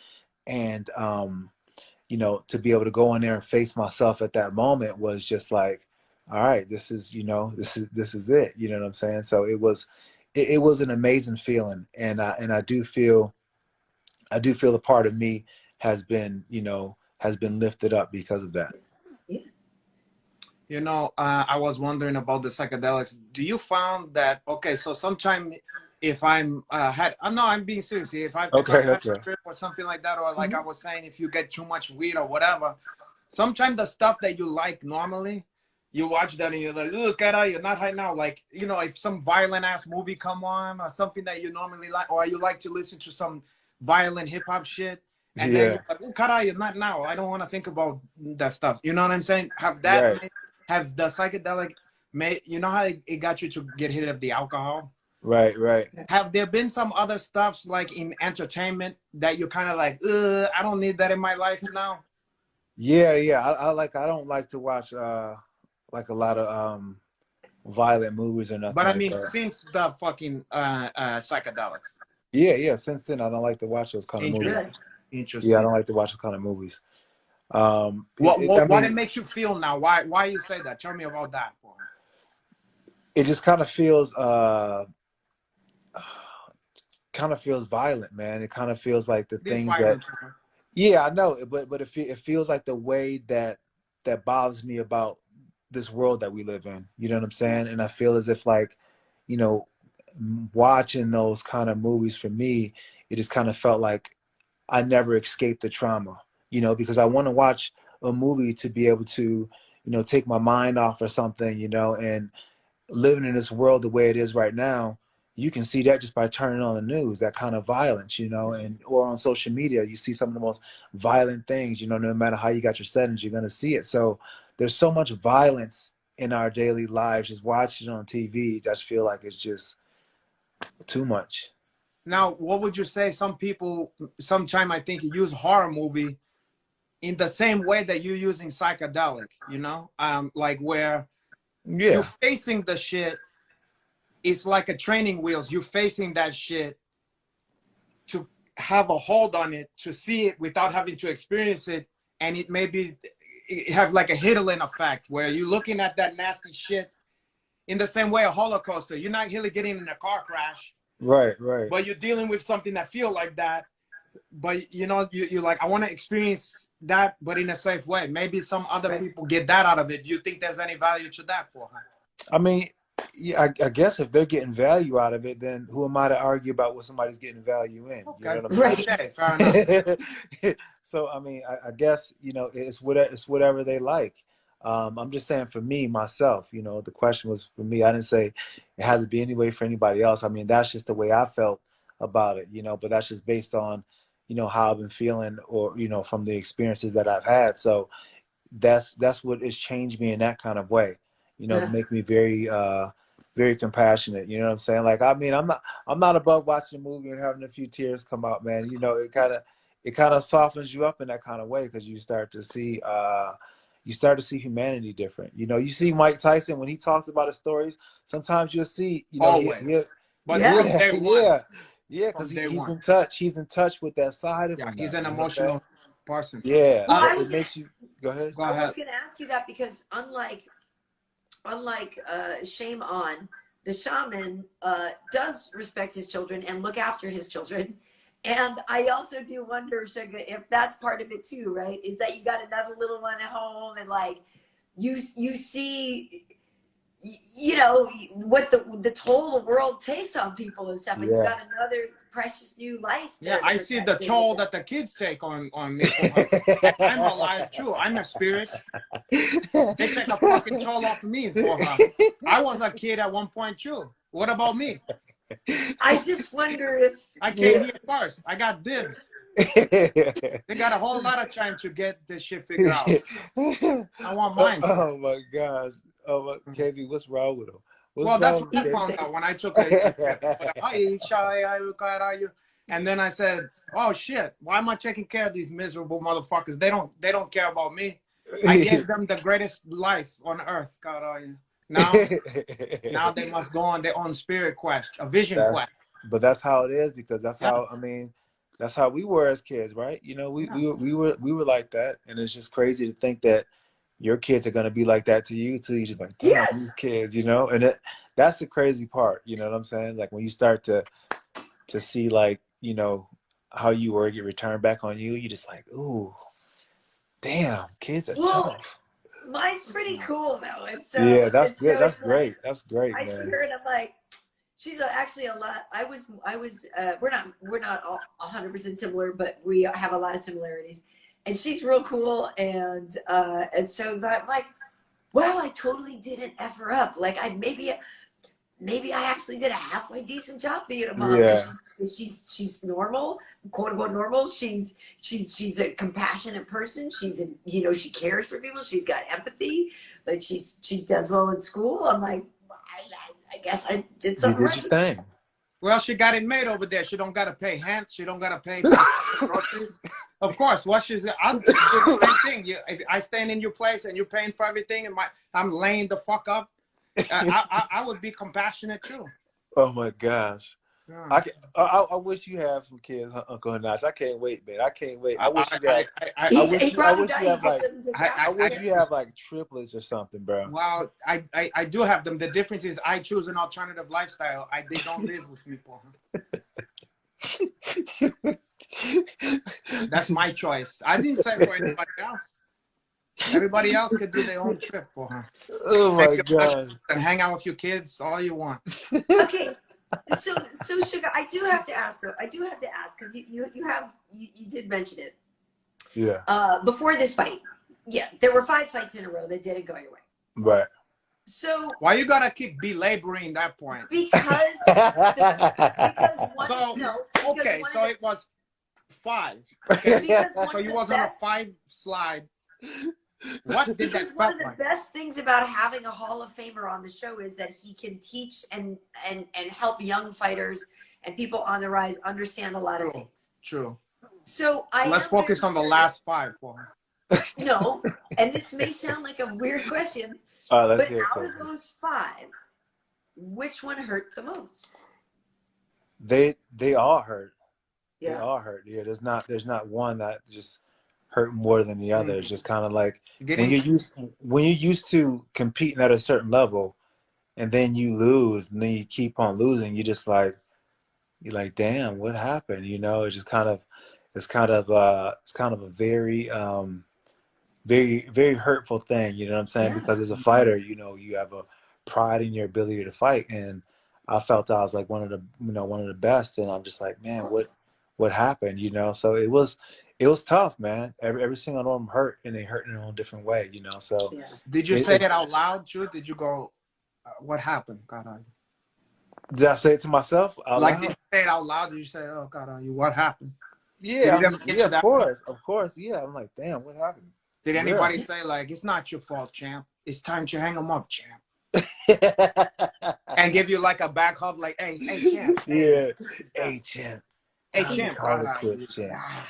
And, to be able to go in there and face myself at that moment was just like, all right, this is it. You know what I'm saying? So it was an amazing feeling. And I do feel a part of me has been lifted up because of that. I was wondering about the psychedelics. Do you found that, okay, so sometime if I'm I'm being serious. If I had a trip or something like that, or like I was saying, if you get too much weed or whatever, sometimes the stuff that you like normally, you watch that and you're like, oh, cara, you're not high now. Like, if some violent ass movie come on or something that you normally like, or you like to listen to some violent hip hop shit, and then you're like, oh, cara, you're not now. I don't want to think about that stuff. You know what I'm saying? Have the psychedelic made, how it got you to get rid of the alcohol? Right. Have there been some other stuffs like in entertainment that you're kind of like, I don't need that in my life now? Yeah. I don't like to watch like a lot of violent movies or nothing. But I like mean, that. since the fucking psychedelics. Yeah. Since then, I don't like to watch those kind of movies. Interesting. Yeah, I don't like to watch those kind of movies. What it makes you feel now? Why you say that? Tell me about that. It just kind of feels violent, man. It kind of feels like the things that. Yeah, I know, but it feels like the way that bothers me about this world that we live in. You know what I'm saying? And I feel as if, like, watching those kind of movies, for me, it just kind of felt like I never escaped the trauma. Because I want to watch a movie to be able to, take my mind off or something, and living in this world the way it is right now, you can see that just by turning on the news, that kind of violence, or on social media, you see some of the most violent things, no matter how you got your settings, you're going to see it. So there's so much violence in our daily lives, just watching it on TV, I just feel like it's just too much. Now, what would you say? Some people, sometime I think, use horror movie in the same way that you're using psychedelic, like where you're facing the shit. It's like a training wheels. You're facing that shit to have a hold on it, to see it without having to experience it. And it maybe have like a Hitler effect where you're looking at that nasty shit in the same way a Holocaust. You're not really getting in a car crash. Right. But you're dealing with something that feel like that. But you're like, I want to experience that, but in a safe way. Maybe some other people get that out of it. Do you think there's any value to that for her? I mean, yeah, I guess if they're getting value out of it, then who am I to argue about what somebody's getting value in? Okay. You know what I'm saying? Okay, fair enough. So I mean, I guess it's whatever they like. I'm just saying, for me, myself, the question was for me. I didn't say it had to be any way for anybody else. I mean, that's just the way I felt about it, but that's just based on, how I've been feeling, or, from the experiences that I've had. So that's what has changed me in that kind of way, you know, to make me very very compassionate. You know what I'm saying? Like, I mean, I'm not above watching a movie and having a few tears come out, man. You know, it kind of softens you up in that kind of way, because you start to see humanity different. You know, you see Mike Tyson when he talks about his stories. Sometimes you'll see, you know, Always. But Yeah. from day one. Yeah, because he's one. in touch. He's in touch with that side of him. He's an you know emotional person. Yeah, Well, it makes you go ahead. Go I ahead. was going to ask you that because unlike Shame On, the shaman does respect his children and look after his children. And I also do wonder, Sugar, if that's part of it too, right? Is that you got another little one at home, and like you see, you know, what the toll the world takes on people and stuff, and you got another precious new life. Yeah, I see the toll that the kids take on me. I'm alive too. I'm a spirit. They take a fucking toll off of me for her. I was a kid at one point too. What about me? I just wonder if I came here first. I got dibs. They got a whole lot of time to get this shit figured out. I want mine. Oh my gosh. Oh, KB, what's wrong with him? Well, that's what I found out when I took and then I said, "Oh shit! Why am I taking care of these miserable motherfuckers? They don't care about me. I gave them the greatest life on earth. Now they must go on their own spirit quest, a vision quest." But that's how it is, because that's how, I mean, that's how we were as kids, right? You know, we were like that, and it's just crazy to think that your kids are gonna be like that to you too. You're just like, damn, these kids, you know. And that's the crazy part, you know what I'm saying? Like when you start to see, like, you know, how you were get returned back on you, you're just like, ooh, damn, kids are tough. Mine's pretty cool though. It's that's good. So that's great. Like, that's great, I man. see her and I'm like, she's actually a lot. I was. We're not all 100% similar, but we have a lot of similarities. And she's real cool, and so I'm like, wow, I totally didn't F her up. Like maybe I actually did a halfway decent job being a mom. Yeah. She's normal, quote unquote normal. She's a compassionate person. You know, she cares for people. She's got empathy. Like she does well in school. I'm like, I guess I did something right. You did your thing. Well, she got it made over there. She don't got to pay rent. She don't got to pay groceries. Of course, I'm doing the same thing. If I stand in your place and you're paying for everything, and I'm laying the fuck up, I would be compassionate too. Oh my gosh. Yeah. I wish you have some kids, Uncle Hanash. I can't wait, man. I can't wait. I wish you have like triplets or something, bro. Well, I do have them. The difference is I choose an alternative lifestyle. They don't live with me, That's my choice. I didn't say for anybody else. Everybody else could do their own trip for her. Oh my God. And hang out with your kids all you want. Okay. So Sugar, I do have to ask though. Because you did mention it. Yeah. Before this fight, there were 5 fights in a row that didn't go your way. Right. So why you gotta keep belaboring that point? Because so it was 5. Okay. So you was on a 5 slide. What did that one of the best things about having a Hall of Famer on the show is that he can teach and help young fighters and people on the rise understand a lot of things. True. So let's focus on the last 5. No, and this may sound like a weird question, but out of those 5, which one hurt the most? They all hurt. Yeah. They all hurt. Yeah, there's not one that just hurt more than the other. It's just kind of like when you're used to competing at a certain level, and then you lose, and then you keep on losing. You're like, damn, what happened? You know, it's kind of a very very, very hurtful thing. You know what I'm saying? Because as a fighter, you know, you have a pride in your ability to fight, and I felt I was like one of the best, and I'm just like, man, what happened? You know, so it was tough, man. Every single one of them hurt, and they hurt in their own different way, you know. So did you say it out loud, Drew? Did you go, what happened? God, did I say it to myself out loud? Did you say it out loud? Did you say, oh God, what happened? Yeah, of course. Yeah, I'm like, damn, what happened? Did anybody Really? say like, it's not your fault, champ? It's time to hang him up, champ. And give you like a back hug, like, hey, champ. Yeah. Hey, champ. Hey, Time to champ. call God, it quits, champ. Hey,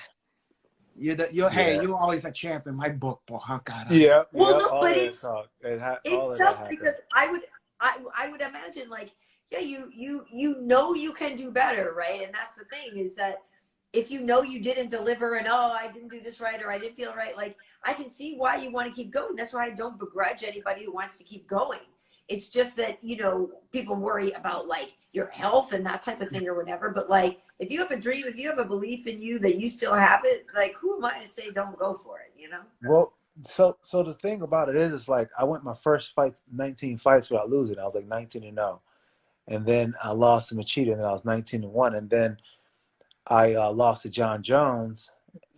Yeah. you're always a champ in my book, boy. Huh, God. Yeah. Well, Yeah. no, All but that talk. All it's of that tough happened. because I would imagine like, yeah, you know you can do better, right? And that's the thing is that if you know you didn't deliver and oh, I didn't do this right or I didn't feel right, like I can see why you want to keep going. That's why I don't begrudge anybody who wants to keep going. It's just that, you know, people worry about like your health and that type of thing or whatever. But like, if you have a dream, if you have a belief in you that you still have it, like who am I to say don't go for it, you know? Well, so the thing about it is, it's like I went my first fight, 19 fights without losing. I was like 19-0, and then I lost to Machida, and then I was 19-1, and then I lost to John Jones,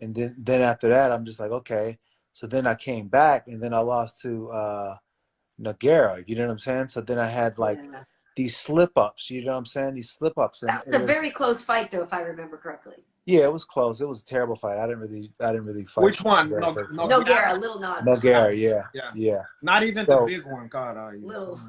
and then after that, I'm just like, okay. So then I came back, and then I lost to Nogueira. You know what I'm saying? So then I had like Yeah. these slip ups. You know what I'm saying? These slip ups, and That was a very close fight though, if I remember correctly. yeah, it was close. It was a terrible fight. I didn't really fight. Which one? very No, first no, fight. No, Gara, little nod. Nogueira, yeah, Yeah. yeah. Not even So- the big one. God, are you? Little.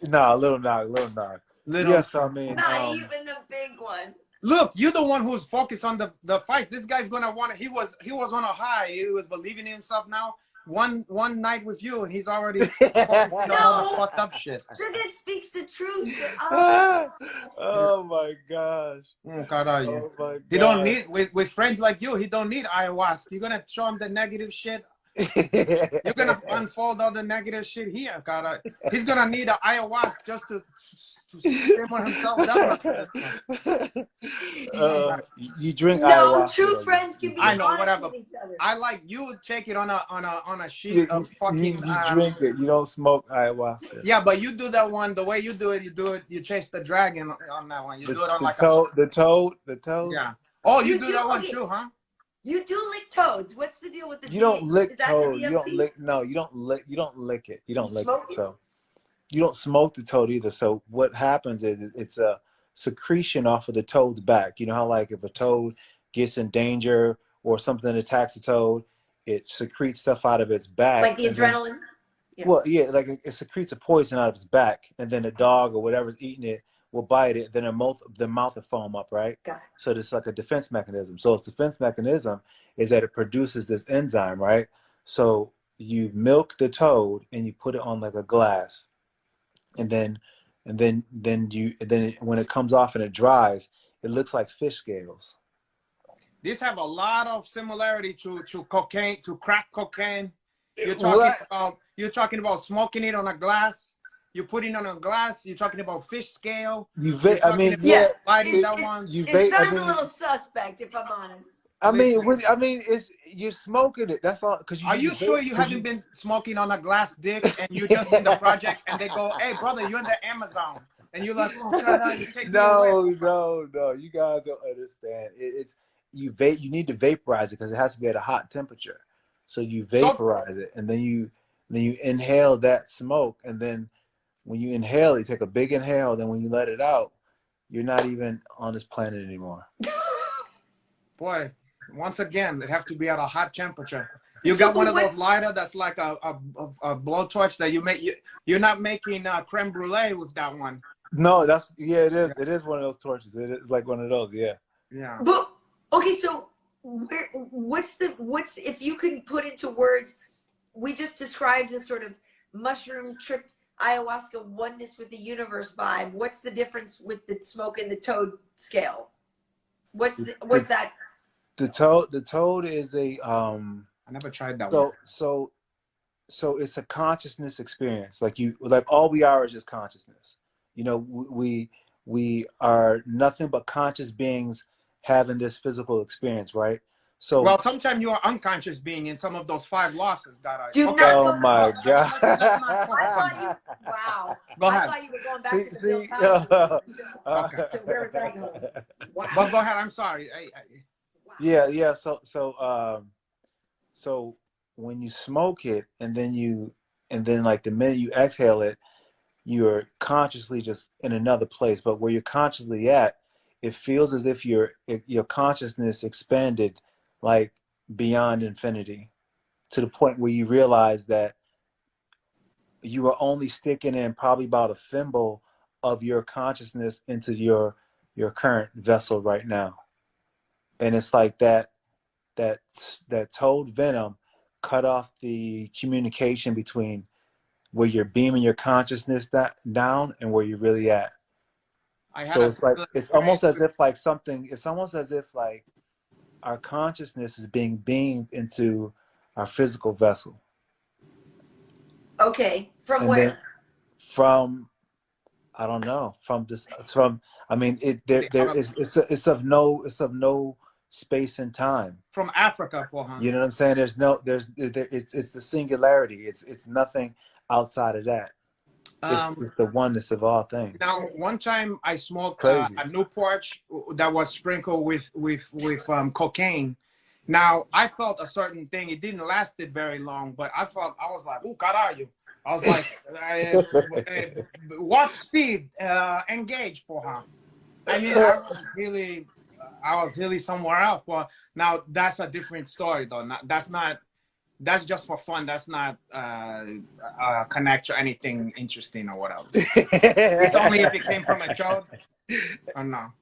No, little knock. Little. Yes, I mean, Not even the big one. Look, you're the one who's focused on the fights. This guy's gonna want. He was on a high. He was believing in himself. Now one night with you, and he's already focusing on all the fucked up shit. Sugar speaks the truth. oh my gosh. God, are you? Oh my god. He don't need with friends like you. He don't need ayahuasca. You're gonna show him the negative shit. You're gonna unfold all the negative shit here. God, he's gonna need an ayahuasca just to simmer himself down. You drink No, ayahuasca. true friends can be I know, honest whatever. with each other. I like you take it on a sheet of fucking. You drink it. You don't smoke ayahuasca. Yeah, but you do that one the way you do it. You chase the dragon on that one. You do it on like the toad. Yeah. Oh, you You do do? that one Okay. too, huh? You do lick toads. What's the deal with the You don't lick is that the toad. You don't DMT? lick. No, you don't lick. You don't lick it. You don't lick smoke it. it? So you don't smoke the toad either. So what happens is it's a secretion off of the toad's back. You know how like if a toad gets in danger or something attacks a toad, it secretes stuff out of its back. Like the and then- adrenaline? Yeah. Well, yeah, like it secretes a poison out of its back, and then a dog or whatever's eating it will bite it. Then the mouth will foam up, right? Got it. So it's like a defense mechanism. So its defense mechanism is that it produces this enzyme, right? So you milk the toad and you put it on like a glass, and then when it comes off and it dries, it looks like fish scales. These have a lot of similarity to cocaine, to crack cocaine. You're talking about smoking it on a glass. You're putting it on a glass. You're talking about fish scale. I mean, Yeah. Lighting that one. It sounds a little suspect, if I'm honest. It's you're smoking it. That's all. Are you sure you haven't been smoking on a glass dick and you're just in the project and they go, "Hey, brother, you're in the Amazon," and you're like, "Oh God, you take me away." No. You guys don't understand. It's you vape. You need to vaporize it because it has to be at a hot temperature. So you vaporize it, and then you inhale that smoke, and then when you inhale, you take a big inhale. Then when you let it out, you're not even on this planet anymore. Boy, once again, it has to be at a hot temperature. You got one of those lighter that's like a blowtorch that you make. You're not making creme brulee with that one. No, it is. It is one of those torches. It is like one of those. Yeah. Yeah. But okay, so what's if you can put into words, we just described this sort of mushroom trip ayahuasca oneness with the universe vibe. What's the difference with the smoke and the toad scale? What's that? The toad is a I never tried that one. So it's a consciousness experience. Like all we are is just consciousness. You know, we are nothing but conscious beings having this physical experience, right? So well, sometimes you are unconscious being in some of those 5 losses that I. Oh my God! Wow. Go ahead. I thought you were going back to the Bill Cosby. Okay. So where was I going? Wow. But go ahead. I'm sorry. Wow. Yeah. So when you smoke it, and then like the minute you exhale it, you're consciously just in another place. But where you're consciously at, it feels as if your consciousness expanded like beyond infinity. to the point where you realize that you are only sticking in probably about a thimble of your consciousness into your current vessel right now. And it's like that toad venom cut off the communication between where you're beaming your consciousness down and where you're really at. So it's like, it's almost as if like it's almost as if like our consciousness is being beamed into our physical vessel. Okay, from And where? From, I don't know, I mean, it's of no space and time. From Africa, porra. You know what I'm saying? It's the singularity. It's nothing outside of that. It's the oneness of all things. Now, one time I smoked Crazy. a Newport that was sprinkled with cocaine. Now, I felt a certain thing. It didn't last it very long, but I was like, "Ooh, caralho!" I was like, "Warp speed, engage, porra." I mean, I was really somewhere else. Well, now that's a different story, though. That's just for fun. That's not connect to anything interesting or whatever. It's only if it came from a child or no.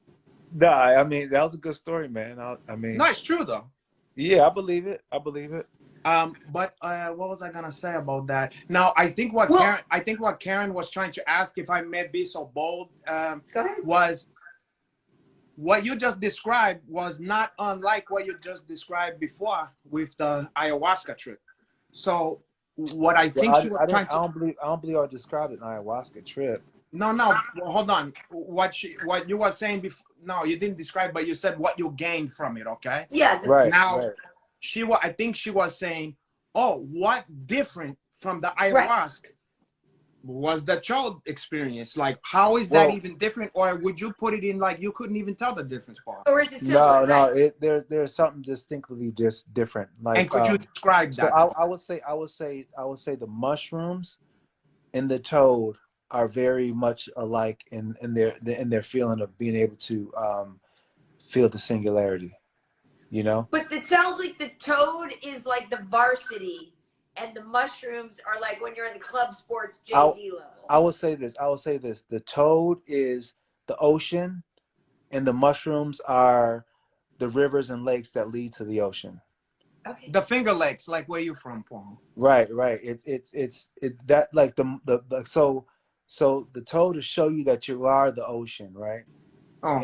No, I mean, that was a good story, man. I mean, No, it's true though. Yeah, I believe it. But what was I gonna say about that? Now, I think what Karyn was trying to ask, if I may be so bold, was what you just described was not unlike what you just described before with the ayahuasca trip. So what I think she was trying to... I don't believe I described it an ayahuasca trip. No, well, hold on. What you were saying before? No, you didn't describe, but you said what you gained from it. Okay. Yeah. Right. Now, right. I think she was saying, oh, what different from the ayahuasca was the child experience? Like, how is that even different? Or would you put it in like you couldn't even tell the difference, Paul? Or is it similar? No. There's something distinctly just different. Like, and could you describe that? So I would say the mushrooms and the toad are very much alike in their feeling of being able to feel the singularity. You know? But it sounds like the toad is like the varsity, and the mushrooms are like when you're in the club sports JV level. I will say this. The toad is the ocean, and the mushrooms are the rivers and lakes that lead to the ocean. Okay. The Finger Lakes, like where you from, Paul? Right. It's that like so the toad to show you that you are the ocean, right? Oh.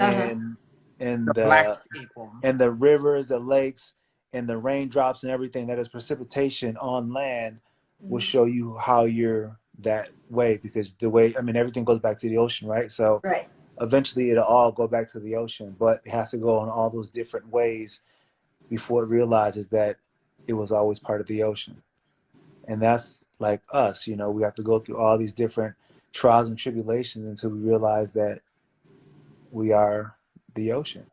And the black people. And the rivers, the lakes, and the raindrops and everything that is precipitation on land will show you how you're that way, because everything goes back to the ocean, right? So eventually it'll all go back to the ocean, but it has to go in all those different ways before it realizes that it was always part of the ocean. And that's like us, we have to go through all these different trials and tribulations until we realize that we are the ocean.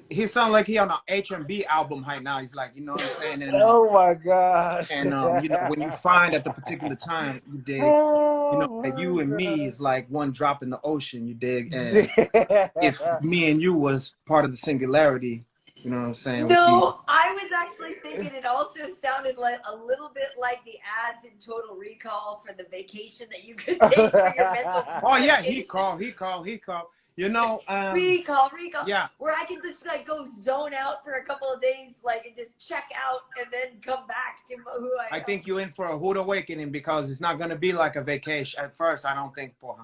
He sounds like he on an H&B album right now. He's like, you know what I'm saying? And, oh my God. And when you find at the particular time, you dig, that you and me is like one drop in the ocean, you dig. And if me and you was part of the singularity, you know what I'm saying? No, I was actually thinking it also sounded like a little bit like the ads in Total Recall for the vacation that you could take for your mental. Oh yeah, he called. Recall. Yeah. Where I can just like go zone out for a couple of days, like, and just check out and then come back to who I am. I think you're in for a rude awakening, because it's not going to be like a vacation at first, I don't think, Paul.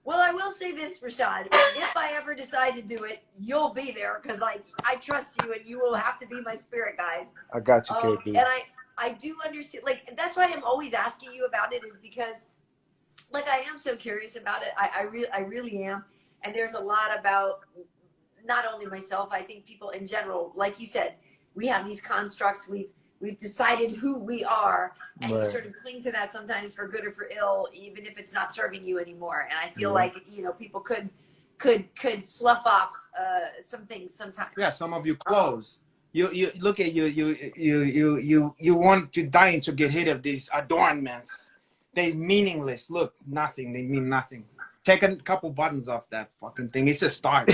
Well, I will say this, Rashad. If I ever decide to do it, you'll be there, because I trust you, and you will have to be my spirit guide. I got you, KB. And I do understand. Like, that's why I'm always asking you about it, is because, like, I am so curious about it. I really am. And there's a lot about not only myself, I think people in general, like you said, we have these constructs, we've decided who we are, and you sort of cling to that sometimes for good or for ill, even if it's not serving you anymore. And I feel like, people could slough off some things sometimes. Yeah, some of you clothes. You look at you want to dying to get rid of these adornments. They're meaningless. Look, nothing. They mean nothing. Take a couple buttons off that fucking thing. It's a start.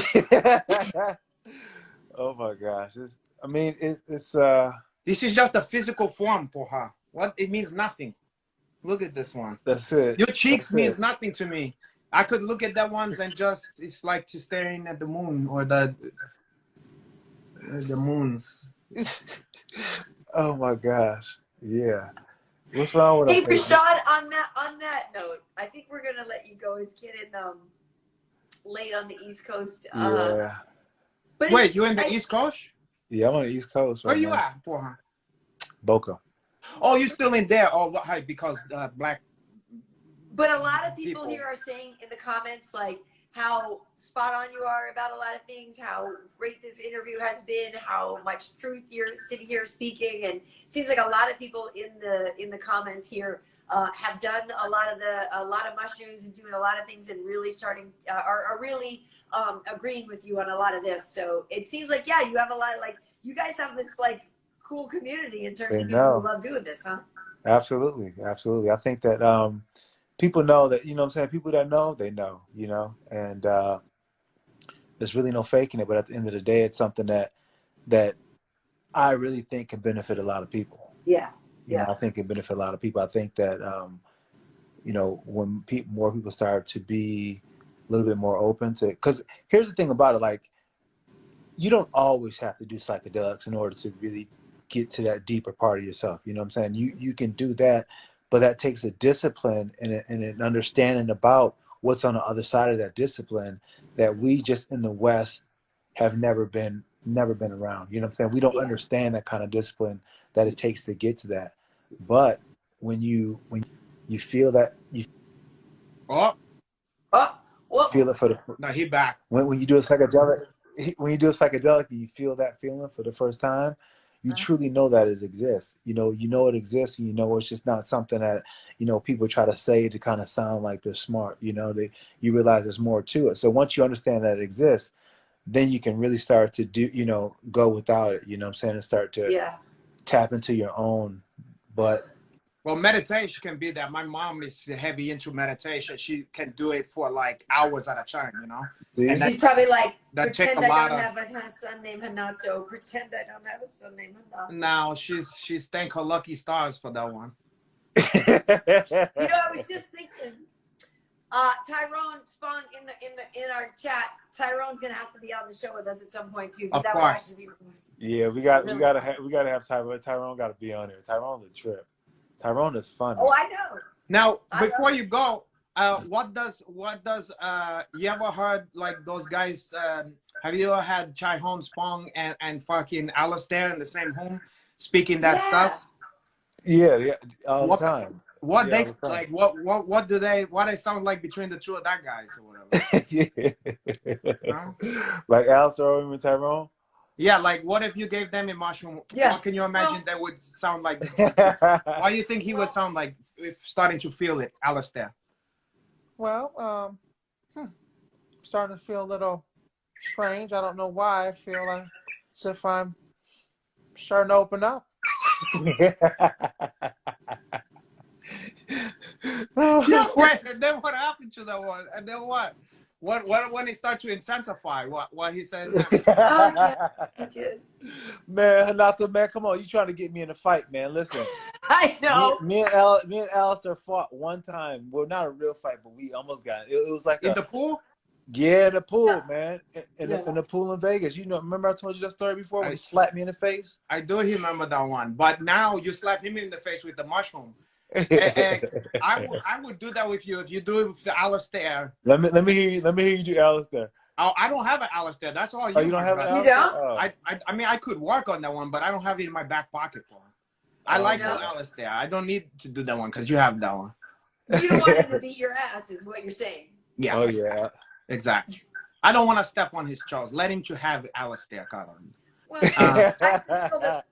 Oh my gosh. This is just a physical form, porra. What? It means nothing. Look at this one. That's it. Your cheeks That's means it. nothing to me. I could look at that ones and just, it's like to staring at the moon or the moons. Oh my gosh. Yeah. What's wrong with Hey, us? Rashad, on that note, I think we're gonna let you go. It's getting late on the East Coast. Yeah. But Wait, you in the East Coast? Yeah, I'm on the East Coast right Where you now. at, porra? Boca. Oh, you still in there? Oh, why? Because black. But a lot of people here are saying in the comments like how spot on you are about a lot of things, how great this interview has been, how much truth you're sitting here speaking, and it seems like a lot of people in the comments here have done a lot of mushrooms and doing a lot of things and really starting are really agreeing with you on a lot of this. So it seems like you have a lot of you guys have this cool community in terms of people who love doing this, huh? Absolutely. Absolutely. I think that people know that, you know what I'm saying? People that know, they know, you know, and there's really no faking it. But at the end of the day, it's something that I really think can benefit a lot of people. Yeah. You know, I think it can benefit a lot of people. I think that, you know, when more people start to be a little bit more open to, because here's the thing about it, like, you don't always have to do psychedelics in order to really get to that deeper part of yourself. You know what I'm saying? You can do that, but that takes a discipline and an understanding about what's on the other side of that discipline that we just in the West have never been around. You know what I'm saying? We don't understand that kind of discipline that it takes to get to that. But when you feel that, you feel it for the No, he back. when you do a psychedelic, and you feel that feeling for the first time, you truly know that it exists. You know it exists, and you know it's just not something that, you know, people try to say to kind of sound like they're smart. You know, you realize there's more to it. So once you understand that it exists, then you can really start to do, you know, go without it. You know what I'm saying? And start to tap into your own. But well, meditation can be that. My mom is heavy into meditation. She can do it for like hours at a time, you know. and She's probably like, that pretend take a I lot don't of. have a son named Renato. Pretend I don't have a son named Renato. Now she's thank her lucky stars for that one. You know, I was just thinking, Tyrone Spong in our chat. Tyrone's gonna have to be on the show with us at some point too. Of course. Yeah, we gotta have Tyrone. Tyrone got to be on here. Tyrone's a trip. Tyrone is fun. Oh, I know. Now, before you go, what does you ever heard like those guys? Have you ever had Chai Home Spong and fucking Alistair in the same home speaking that stuff? Yeah, all the time. What they like? What do they sound like between the two of that guys or whatever? Huh? Like Alistair and Tyrone. Yeah, like what if you gave them a mushroom? Yeah. What can you imagine they would sound like? Why do you think he would sound like if starting to feel it, Alistair? Well, starting to feel a little strange. I don't know why. I feel like as if I'm starting to open up. Yeah, wait, and then what happened to that one? And then what? What when it starts to intensify? What he says? Okay. Man, Renato, man, come on! You trying to get me in a fight, man? Listen, I know. Me and Alistair fought one time. Well, not a real fight, but we almost got it. It was like in the pool. Yeah, in the pool, man. In the pool in Vegas. You know, remember I told you that story before when he slapped me in the face? I do remember that one. But now you slap him in the face with the mushroom. I would do that with you if you do it with the Alistair. Let me hear you do Alistair. Oh, I don't have an Alistair. That's all you. Oh, you don't have an Alistair? Alistair? Oh. I mean, I could work on that one, but I don't have it in my back pocket. I like the Alistair. I don't need to do that one because you have that one. You don't want him to beat your ass, is what you're saying. Yeah. Oh yeah. Exactly. I don't want to step on his toes. Let him to have Alistair, Karyn. Well, I feel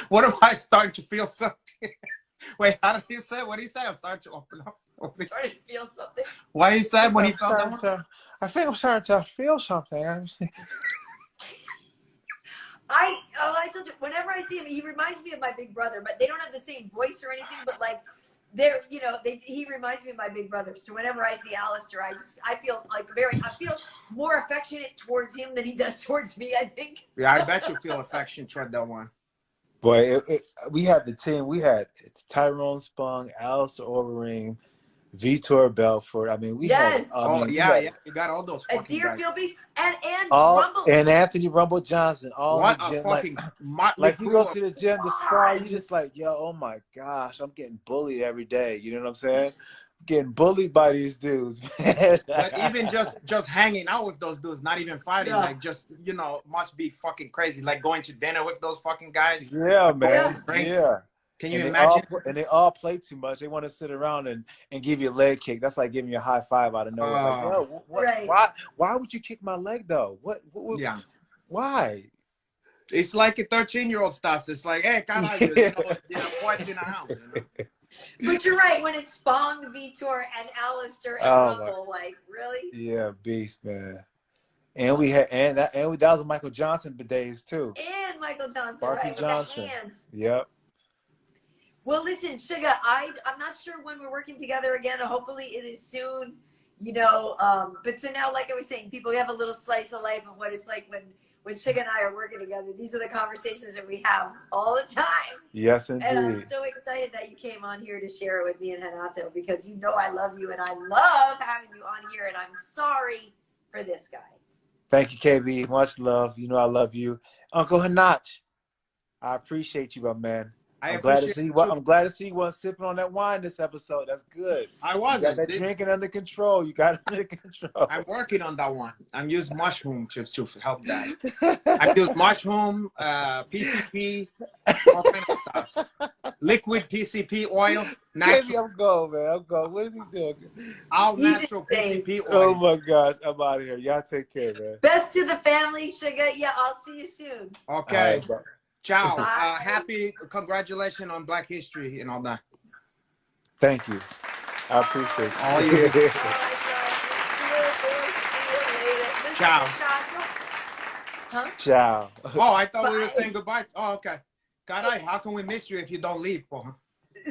what if I start to feel something? Wait, how did he say? What did he say? I'm starting to open up. starting to feel something. What did he say when he felt that one? I think I'm starting to feel something. I told you, whenever I see him, he reminds me of my big brother, but they don't have the same voice or anything, but like There, you know, he reminds me of my big brother. So whenever I see Alistair, I feel like I feel more affectionate towards him than he does towards me, I think. Yeah, I bet you feel affection toward that one. Boy, we had the team. We had Tyrone Spong, Alistair Overeem, Vitor Belfort. I mean, we Yes. had. I mean, yeah. You got all those A fucking guys. Deerfield Beast and all Rumble. and Anthony Rumble Johnson. All What in the a gym. fucking Like you go to the gym to spar, God. you just like, yo, oh my gosh, I'm getting bullied every day. You know what I'm saying? Getting bullied by these dudes, man. But even just hanging out with those dudes, not even fighting, Yeah. like just, you know, must be fucking crazy. Like going to dinner with those fucking guys. Yeah, man. Drink. Yeah. Can you and imagine? They all play too much. They want to sit around and give you a leg kick. That's like giving you a high five out of nowhere. Like, yo, Right. why would you kick my leg though? What Yeah. Why? It's like a 13-year-old stuff. It's like, hey, caralho, you know, boys in the house. You know? But you're right, when it's Spong, Vitor, and Alistair and Rumble, like, really? Yeah, beast, man. And we had that was Michael Johnson days too. And Michael Johnson, Sparky right, Johnson. with the hands. Yep. Well, listen, Sugar, I'm not sure when we're working together again. Hopefully it is soon, you know. But so now, like I was saying, people have a little slice of life of what it's like when Sugar and I are working together. These are the conversations that we have all the time. Yes, indeed. And I'm so excited that you came on here to share it with me and Renato, because you know I love you and I love having you on here, and I'm sorry for this guy. Thank you, KB. Much love. You know I love you. Uncle Hanach, I appreciate you, my man. I'm glad to see you wasn't sipping on that wine this episode. That's good. I wasn't. You got that drinking under control. You got it under control. I'm working on that one. I'm using mushroom to help that. I use mushroom, PCP, all kind of stuff. Liquid PCP oil, natural. I'm going, man. I'm going. What is he doing? All natural PCP oil. Oh my gosh, I'm out of here. Y'all take care, man. Best to the family, Sugar. Yeah, I'll see you soon. Okay. Right, ciao. Bye. Happy congratulations on Black History and all that. Thank you. I appreciate you. All you. Ciao. Huh? Ciao. Oh, I thought we were Bye. saying goodbye. Oh, okay. Caray, how can we miss you if you don't leave, porra?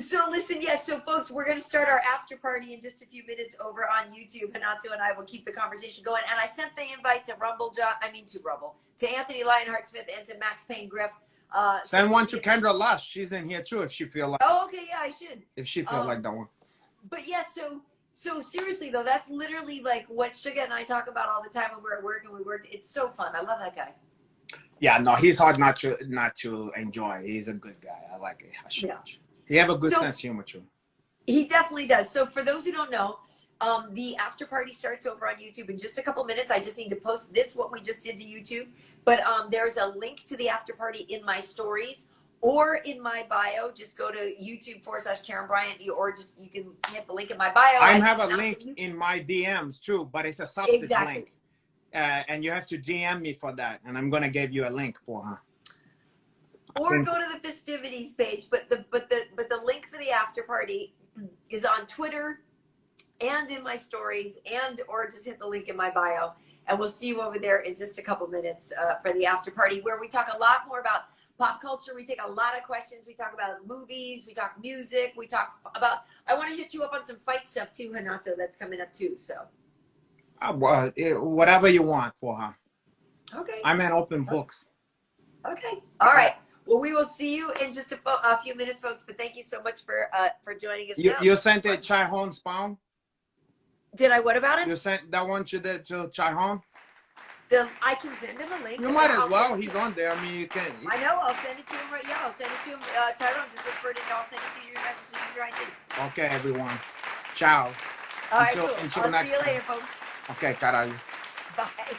So listen, so folks, we're going to start our after party in just a few minutes over on YouTube. Renato and I will keep the conversation going. And I sent the invite to to Anthony Lionheart-Smith and to Max Payne Griff. Send one to Kendra Lush. She's in here too if she feel like. Oh, okay, yeah, I should. If she feel like that one. But yeah, so seriously though, that's literally like what Sugar and I talk about all the time when we're at work and we work. It's so fun. I love that guy. Yeah, no, he's hard not to enjoy. He's a good guy. I like it. Yeah. He have a good sense of humor too. He definitely does. So for those who don't know, the after party starts over on YouTube in just a couple minutes. I just need to post what we just did to YouTube. But there's a link to the after party in my stories or in my bio. Just go to YouTube/Karyn Bryant, or just you can hit the link in my bio. I have a link in my DMs too, but it's a substance link. And you have to DM me for that, and I'm gonna give you a link for her. Or go to the Fistivities page, but the link for the after party is on Twitter and in my stories, or just hit the link in my bio, and we'll see you over there in just a couple minutes for the after party, where we talk a lot more about pop culture. We take a lot of questions. We talk about movies. We talk music. We talk about. I want to hit you up on some fight stuff too, Renato. That's coming up too. So. Whatever you want for her. Okay. I'm an open books. Okay. All right. Well, we will see you in just a few minutes, folks. But thank you so much for joining us. You sent it Chai Hon Spawn? Did I? What about him? You sent that one to Chai Hon? I can send him a link. You might as well. He's on there. I mean, you can. I know. I'll send it to him right. Yeah, I'll send it to him. Tyrone, just look for it, and I'll send it to your messages in your ID. Okay, everyone. Ciao. All right, cool. Until I'll next see you time. later, folks. Okay, caralho. Bye.